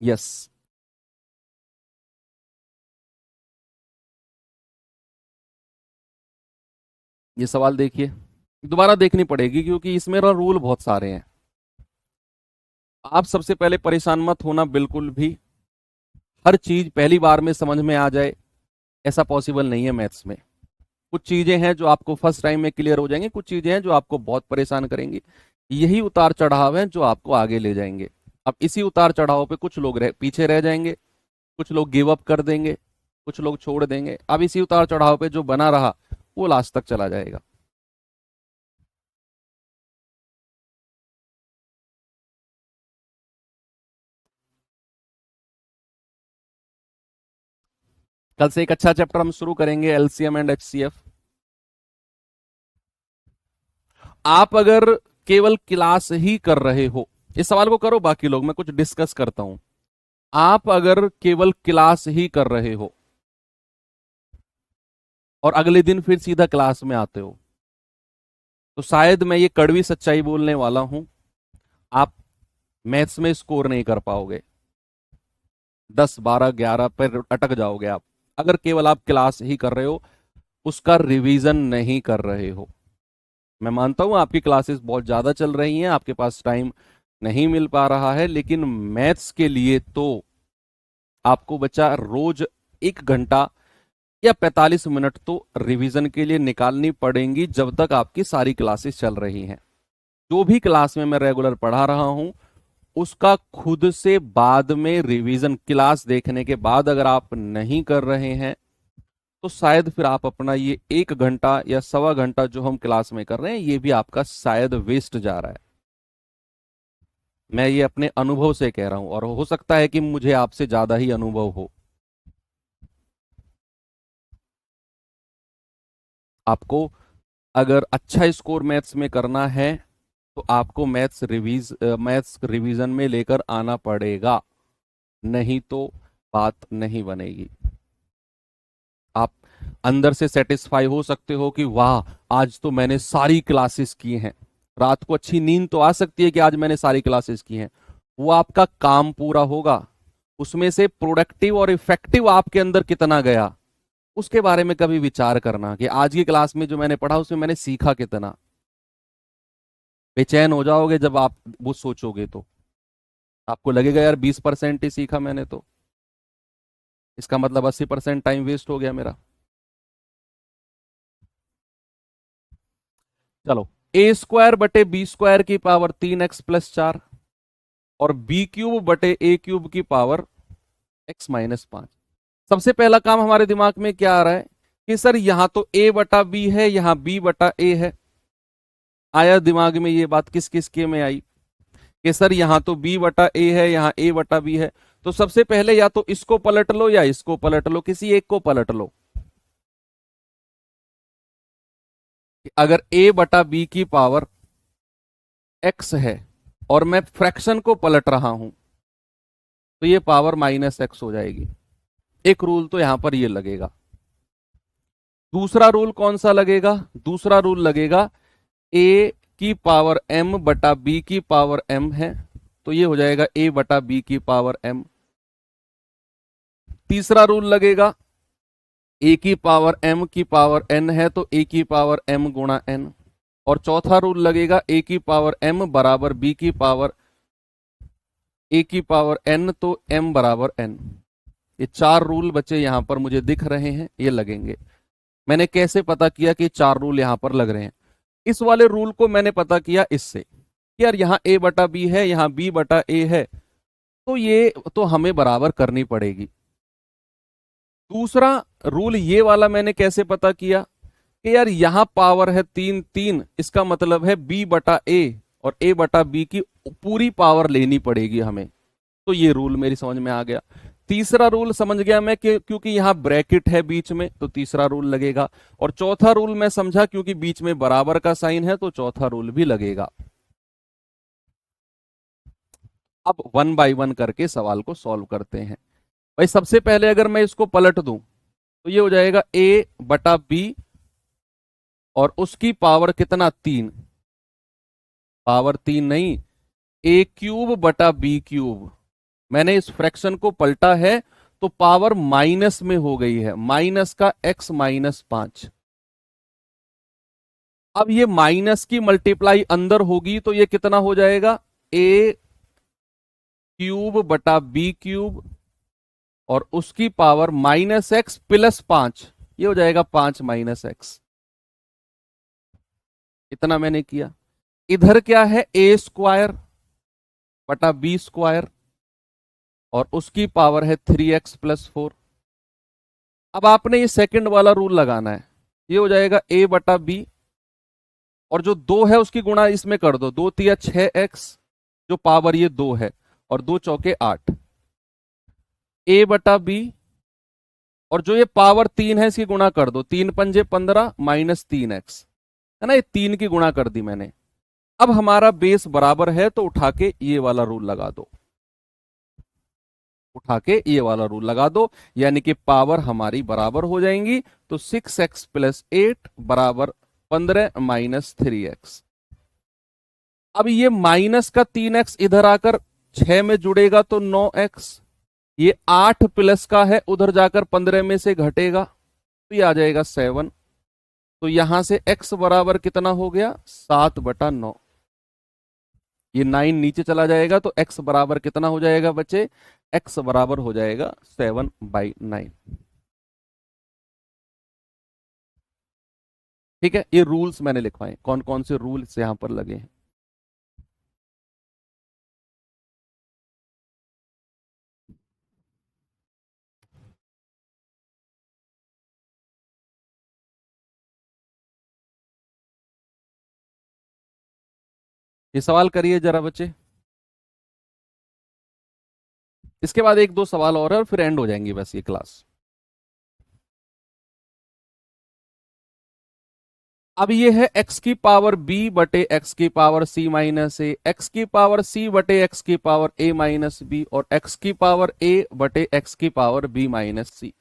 यस। ये सवाल देखिए, दोबारा देखनी पड़ेगी क्योंकि इसमें रूल बहुत सारे हैं। आप सबसे पहले परेशान मत होना बिल्कुल भी, हर चीज पहली बार में समझ में आ जाए ऐसा पॉसिबल नहीं है मैथ्स में। कुछ चीजें हैं जो आपको फर्स्ट टाइम में क्लियर हो जाएंगी, कुछ चीजें हैं जो आपको बहुत परेशान करेंगी। यही उतार चढ़ाव है जो आपको आगे ले जाएंगे। अब इसी उतार चढ़ाव पे कुछ लोग पीछे रह जाएंगे, कुछ लोग गिव अप कर देंगे, कुछ लोग छोड़ देंगे। अब इसी उतार चढ़ाव पे जो बना रहा वो लास्ट तक चला जाएगा। कल से एक अच्छा चैप्टर हम शुरू करेंगे, एलसीएम एंड एचसीएफ। आप अगर केवल क्लास ही कर रहे हो, इस सवाल को करो, बाकी लोग मैं कुछ डिस्कस करता हूं। आप अगर केवल क्लास ही कर रहे हो और अगले दिन फिर सीधा क्लास में आते हो, तो शायद मैं ये कड़वी सच्चाई बोलने वाला हूं, आप मैथ्स में स्कोर नहीं कर पाओगे। 10 12 11 पर अटक जाओगे आप, अगर केवल आप क्लास ही कर रहे हो, उसका रिवीजन नहीं कर रहे हो। मैं मानता हूं आपकी क्लासेस बहुत ज्यादा चल रही हैं, आपके पास टाइम नहीं मिल पा रहा है, लेकिन मैथ्स के लिए तो आपको बच्चा रोज 1 घंटा या 45 मिनट तो रिवीजन के लिए निकालनी पड़ेंगी, जब तक आपकी सारी क्लासेस चल रही हैं। जो भी क्लास में मैं रेगुलर पढ़ा रहा हूं, उसका खुद से बाद में रिवीजन, क्लास देखने के बाद अगर आप नहीं कर रहे हैं, तो शायद फिर आप अपना ये 1 घंटा या सवा घंटा जो हम क्लास में कर रहे हैं, ये भी आपका शायद वेस्ट जा रहा है। मैं ये अपने अनुभव से कह रहा हूं, और हो सकता है कि मुझे आपसे ज्यादा ही अनुभव हो। आपको अगर अच्छा स्कोर मैथ्स में करना है, तो आपको मैथ्स रिवीजन में लेकर आना पड़ेगा, नहीं तो बात नहीं बनेगी। आप अंदर से सेटिस्फाई हो सकते हो कि वाह, आज तो मैंने सारी क्लासेस की हैं। रात को अच्छी नींद तो आ सकती है कि आज मैंने सारी क्लासेस की हैं। वो आपका काम पूरा होगा, उसमें से प्रोडक्टिव और इफेक्टिव आपके अंदर कितना गया, उसके बारे में कभी विचार करना कि आज की क्लास में जो मैंने पढ़ा उसमें मैंने सीखा कितना। बेचैन हो जाओगे जब आप वो सोचोगे, तो आपको लगेगा यार 20% ही सीखा मैंने, तो इसका मतलब 80% टाइम वेस्ट हो गया मेरा। चलो, a² बटे b² की पावर 3x + 4 और b³ बटे a³ की पावर x - 5। सबसे पहला काम हमारे दिमाग में क्या आ रहा है कि सर यहां तो a/b है, यहां b/a है। आया दिमाग में ये बात, किस किस के में आई कि सर यहां तो b/a है, यहां a/b है। तो सबसे पहले या तो इसको पलट लो या इसको पलट लो, किसी एक को पलट लो। अगर a/b की पावर x है और मैं फ्रैक्शन को पलट रहा हूं, तो ये पावर -x हो जाएगी। एक रूल तो यहां पर ये लगेगा। दूसरा रूल कौन सा लगेगा? दूसरा रूल लगेगा a की पावर m बटा b की पावर m है, तो ये हो जाएगा a/b की पावर m। तीसरा रूल लगेगा a की पावर m की पावर n है, तो a की पावर m गुणा n। और चौथा रूल लगेगा a की पावर m बराबर b की पावर a की पावर n, तो m बराबर n। ये 4 रूल बच्चे यहां पर मुझे दिख रहे हैं, ये लगेंगे। मैंने कैसे पता किया कि 4 रूल यहां पर लग रहे हैं? इस वाले रूल को मैंने पता किया इससे कि यार यहाँ a/b है, यहाँ b/a है, तो ये तो हमें बराबर करनी पड़ेगी। दूसरा रूल ये वाला मैंने कैसे पता किया कि यार यहां पावर है 3 3, इसका मतलब है b/a और a/b की पूरी पावर लेनी पड़ेगी हमें। तो ये रूल मेरी समझ में आ गया। तीसरा रूल समझ गया मैं कि क्योंकि यहां ब्रैकेट है बीच में, तो तीसरा रूल लगेगा। और चौथा रूल मैं समझा क्योंकि बीच में बराबर का साइन है, तो चौथा रूल भी लगेगा। अब 1 बाय 1 करके सवाल को सॉल्व करते हैं। भाई सबसे पहले अगर मैं इसको पलट दूं, तो ये हो जाएगा a/b और उसकी पावर कितना 3, पावर 3 नहीं, ए क्यूब बटा बी क्यूब। मैंने इस फ्रैक्शन को पलटा है तो पावर माइनस में हो गई है, माइनस का x माइनस 5। अब ये माइनस की मल्टीप्लाई अंदर होगी तो ये कितना हो जाएगा, ए क्यूब बटा बी क्यूब और उसकी पावर माइनस एक्स प्लस 5, ये हो जाएगा 5 माइनस एक्स। इतना मैंने किया। इधर क्या है, ए स्क्वायर बटा बी स्क्वायर और उसकी पावर है 3x+4। अब आपने ये सेकंड वाला रूल लगाना है, ये हो जाएगा a बटा बी और जो 2 है उसकी गुणा इसमें कर दो, 2 तिया 6x जो पावर ये 2 है और 2 चौके 8, a बटा बी और जो ये पावर 3 है इसकी गुणा कर दो, 3 पंजे 15 माइनस 3x, है ना, ये 3 की गुणा कर दी मैंने। अब हमारा बेस बराबर है तो उठा के ये वाला रूल लगा दो, उठा के ये वाला रूल लगा दो, यानी कि पावर हमारी बराबर हो जाएंगी। तो 6x+8 बराबर 15 माइनस 3x। अब ये माइनस का 3x इधर आकर 6 में जुड़ेगा तो 9x, ये 8 प्लस का है उधर जाकर 15 में से घटेगा तो ये आ जाएगा 7। तो यहां से x बराबर कितना हो गया, 7/9। ये 9 नीचे चला जाएगा तो x बराबर कितना हो जाएगा बच्चे, x बराबर हो जाएगा 7/9। ठीक है, ये रूल्स मैंने लिखवाए, कौन कौन से रूल्स यहां पर लगे हैं। ये सवाल करिए जरा बच्चे, इसके बाद एक दो सवाल और है और फिर एंड हो जाएंगी बस ये क्लास। अब ये है x की पावर b बटे x की पावर c माइनस ए, एक्स की पावर c बटे x की पावर a माइनस बी और x की पावर a बटे x की पावर b माइनस सी।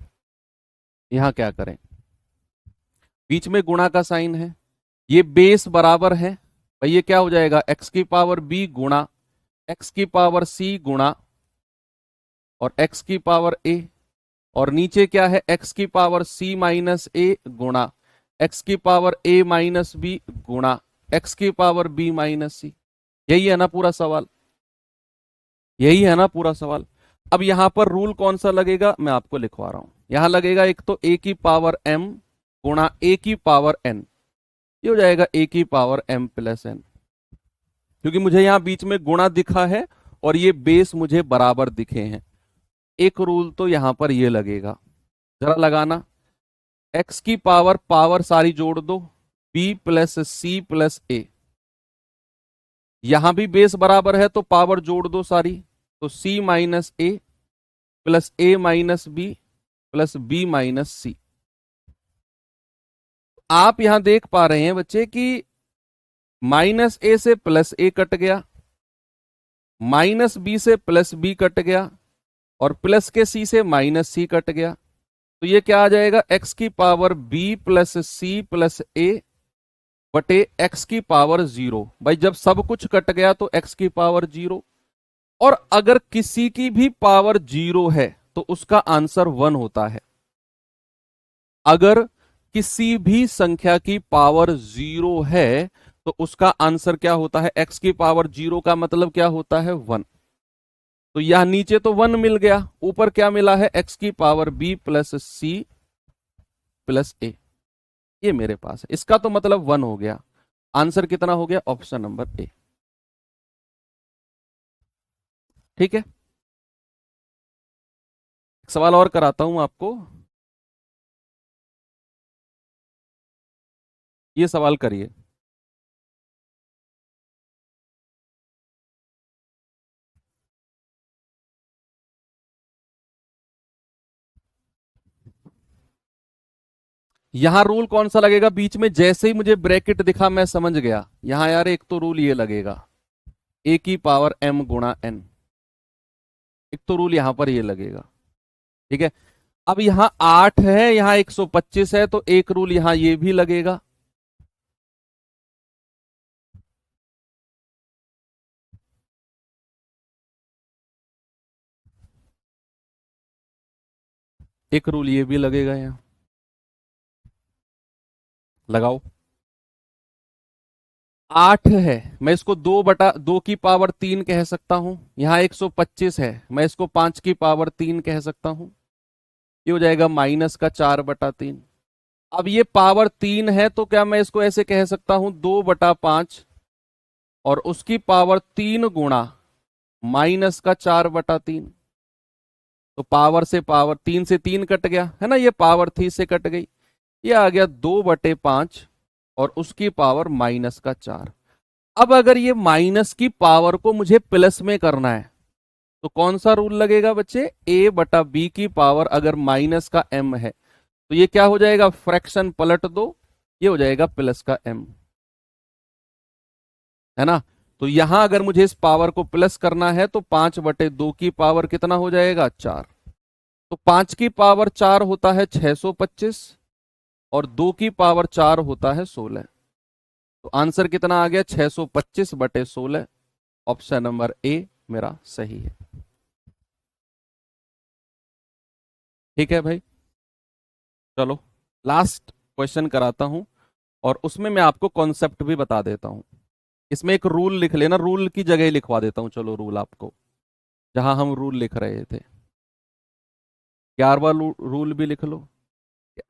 यहां क्या करें, बीच में गुणा का साइन है, ये बेस बराबर है भाई, ये क्या हो जाएगा, x की पावर b गुणा x की पावर c गुणा और x की पावर a और नीचे क्या है, x की पावर c माइनस ए गुणा x की पावर a माइनस बी गुणा x की पावर b माइनस सी। यही है ना पूरा सवाल, यही है ना पूरा सवाल। अब यहां पर रूल कौन सा लगेगा मैं आपको लिखवा रहा हूं, यहां लगेगा एक तो a की पावर m गुणा a की पावर n, ये हो जाएगा a की पावर m प्लस n, क्योंकि मुझे यहां बीच में गुणा दिखा है और ये बेस मुझे बराबर दिखे हैं। एक रूल तो यहां पर ये लगेगा, जरा लगाना, x की पावर पावर सारी जोड़ दो, b प्लस सी प्लस ए, यहां भी बेस बराबर है तो पावर जोड़ दो सारी, तो c minus A plus A minus B plus B minus C. आप यहां देख पा रहे हैं बच्चे कि माइनस ए से प्लस ए कट गया, माइनस बी से प्लस बी कट गया और प्लस के सी से माइनस सी कट गया। तो ये क्या आ जाएगा, x की power b plus C plus A बटे x की पावर 0। भाई जब सब कुछ कट गया तो x की पावर 0, और अगर किसी की भी पावर 0 है तो उसका आंसर 1 होता है। अगर किसी भी संख्या की पावर 0 है तो उसका आंसर क्या होता है, x की पावर 0 का मतलब क्या होता है, 1। तो यह नीचे तो 1 मिल गया, ऊपर क्या मिला है, x की power b plus C plus A, ये मेरे पास है, इसका तो मतलब 1 हो गया। आंसर कितना हो गया, ऑप्शन नंबर ए। ठीक है, एक सवाल और कराता हूं आपको, ये सवाल करिए। यहां रूल कौन सा लगेगा, बीच में जैसे ही मुझे ब्रैकेट दिखा मैं समझ गया, यहां यार एक तो रूल ये लगेगा, a की पावर m गुणा n, एक तो रूल यहां पर ये लगेगा। ठीक है, अब यहां 8 है, यहां 125 है, तो एक रूल यहां ये भी लगेगा। एक रूल ये भी लगेगा यहाँ, लगाओ। 8 है, मैं इसको 2/2 की पावर 3 कह सकता हूं। यहाँ 125 है, मैं इसको 5 की पावर 3 कह सकता हूं। ये हो जाएगा -4/3। अब ये पावर 3 है तो क्या मैं इसको ऐसे कह सकता हूं, 2/5 और उसकी पावर 3 गुणा -4/3। तो पावर से पावर 3 से 3 कट गया है ना, ये पावर 3 से कट गई। ये आ गया 2/5 और उसकी पावर -4। अब अगर ये माइनस की पावर को मुझे प्लस में करना है तो कौन सा रूल लगेगा बच्चे, a/b की पावर अगर माइनस का m है तो ये क्या हो जाएगा, फ्रैक्शन पलट दो, ये हो जाएगा प्लस का m, है ना। तो यहां अगर मुझे इस पावर को प्लस करना है तो 5/2 की पावर कितना हो जाएगा, 4। तो 5 की पावर 4 होता है 625 और 2 की पावर 4 होता है 16। तो आंसर कितना आ गया, 625/16। ऑप्शन नंबर ए मेरा सही है। ठीक है भाई, चलो लास्ट क्वेश्चन कराता हूं और उसमें मैं आपको कॉन्सेप्ट भी बता देता हूं। इसमें एक रूल लिख लेना, रूल की जगह ही लिखवा देता हूं, चलो रूल आपको, जहां हम रूल लिख रहे थे 11वां रूल भी लिख लो।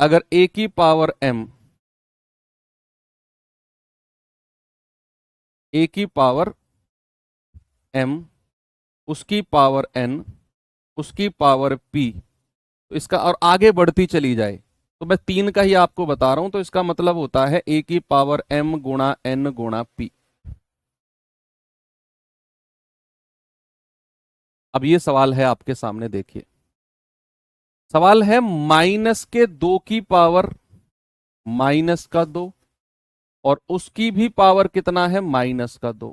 अगर a की पावर m उसकी पावर n उसकी पावर p, तो इसका और आगे बढ़ती चली जाए, तो मैं 3 का ही आपको बता रहा हूं, तो इसका मतलब होता है a की पावर m गुणा n गुणा p। अब ये सवाल है आपके सामने, देखिए सवाल है -2 की पावर -2 और उसकी भी पावर कितना है, -2।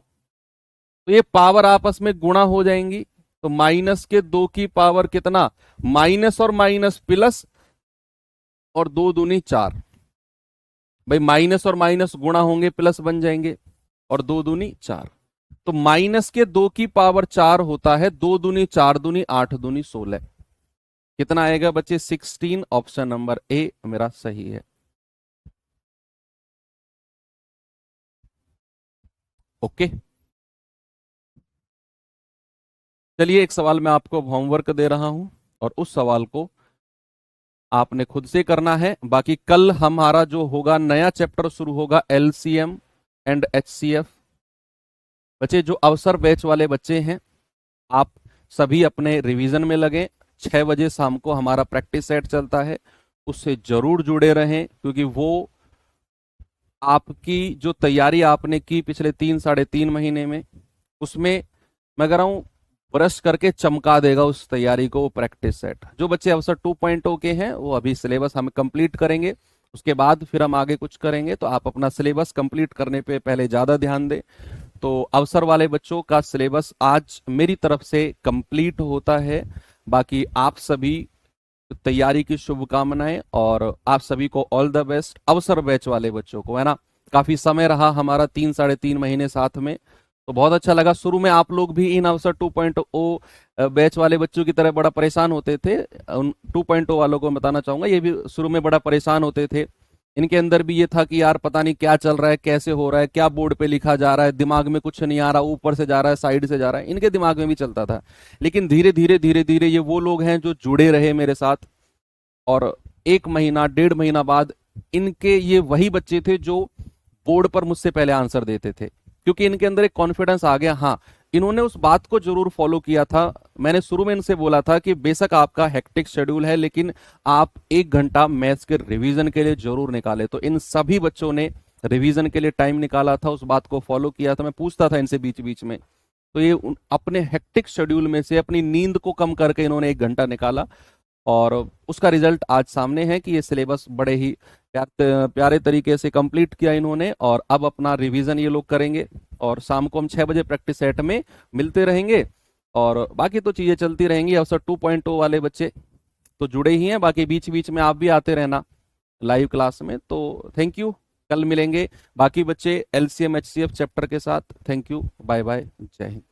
तो ये पावर आपस में गुणा हो जाएंगी, तो -2 की पावर कितना, माइनस और माइनस प्लस और 2 दूनी 4। भाई माइनस और माइनस गुणा होंगे प्लस बन जाएंगे और 2 दूनी 4। तो -2 की पावर 4 होता है 2 दूनी 4 दूनी 8 दूनी 16। कितना आएगा बच्चे, 16। ऑप्शन नंबर ए मेरा सही है। ओके, चलिए एक सवाल मैं आपको होमवर्क दे रहा हूं और उस सवाल को आपने खुद से करना है। बाकी कल हमारा जो होगा नया चैप्टर शुरू होगा, एलसीएम एंड एचसीएफ। बच्चे जो अवसर बैच वाले बच्चे हैं, आप सभी अपने रिवीजन में लगे। 6 बजे शाम को हमारा प्रैक्टिस सेट चलता है, उससे जरूर जुड़े रहें, क्योंकि वो आपकी जो तैयारी आपने की पिछले 3 साढ़े 3 महीने में, उसमें मैं कह रहा हूं ब्रश करके चमका देगा उस तैयारी को वो प्रैक्टिस सेट। जो बच्चे अवसर 2.0 के हैं वो अभी सिलेबस हम कंप्लीट करेंगे, उसके बाद फिर हम आगे कुछ करेंगे। तो आप अपना सिलेबस कंप्लीट करने पे पहले ज़्यादा ध्यान दें। तो अवसर वाले बच्चों का सिलेबस आज मेरी तरफ से कंप्लीट होता है। बाकी आप सभी तैयारी की शुभकामनाएं और आप सभी को ऑल द बेस्ट। अवसर बैच वाले बच्चों को, है ना, काफी समय रहा हमारा 3 साढ़े 3 महीने साथ में, तो बहुत अच्छा लगा। शुरू में आप लोग भी इन अवसर 2.0 बैच वाले बच्चों की तरह बड़ा परेशान होते थे। उन 2.0 वालों को बताना चाहूंगा, ये भी शुरू में बड़ा परेशान होते थे। इनके अंदर भी ये था कि यार पता नहीं क्या चल रहा है, कैसे हो रहा है, क्या बोर्ड पे लिखा जा रहा है, दिमाग में कुछ नहीं आ रहा, ऊपर से जा रहा है, साइड से जा रहा है, इनके दिमाग में भी चलता था। लेकिन धीरे धीरे धीरे धीरे ये वो लोग हैं जो जुड़े रहे मेरे साथ, और 1 महीना 1.5 महीना बाद इनके ये वही बच्चे थे जो बोर्ड पर मुझसे पहले आंसर देते थे, क्योंकि इनके अंदर एक कॉन्फिडेंस आ गया। हाँ, इन्होंने उस बात को जरूर फॉलो किया था। मैंने शुरू में इनसे बोला था कि बेशक आपका हेक्टिक शेड्यूल है, लेकिन आप 1 घंटा मैथ्स के रिवीजन के लिए जरूर निकाले। तो इन सभी बच्चों ने रिवीजन के लिए टाइम निकाला था, उस बात को फॉलो किया था। मैं पूछता था इनसे बीच बीच में, तो ये अपने हेक्टिक शेड्यूल में से अपनी नींद को कम करके इन्होंने 1 घंटा निकाला, और उसका रिजल्ट आज सामने है कि ये सिलेबस बड़े ही प्यारे तरीके से कंप्लीट किया इन्होंने। और अब अपना रिवीजन ये लोग करेंगे और शाम को हम 6 बजे प्रैक्टिस सेट में मिलते रहेंगे, और बाकी तो चीज़ें चलती रहेंगी। अवसर 2.0 वाले बच्चे तो जुड़े ही हैं, बाकी बीच बीच में आप भी आते रहना लाइव क्लास में। तो थैंक यू, कल मिलेंगे बाकी बच्चे एलसीएम एचसीएफ चैप्टर के साथ। थैंक यू, बाय बाय, जय हिंद।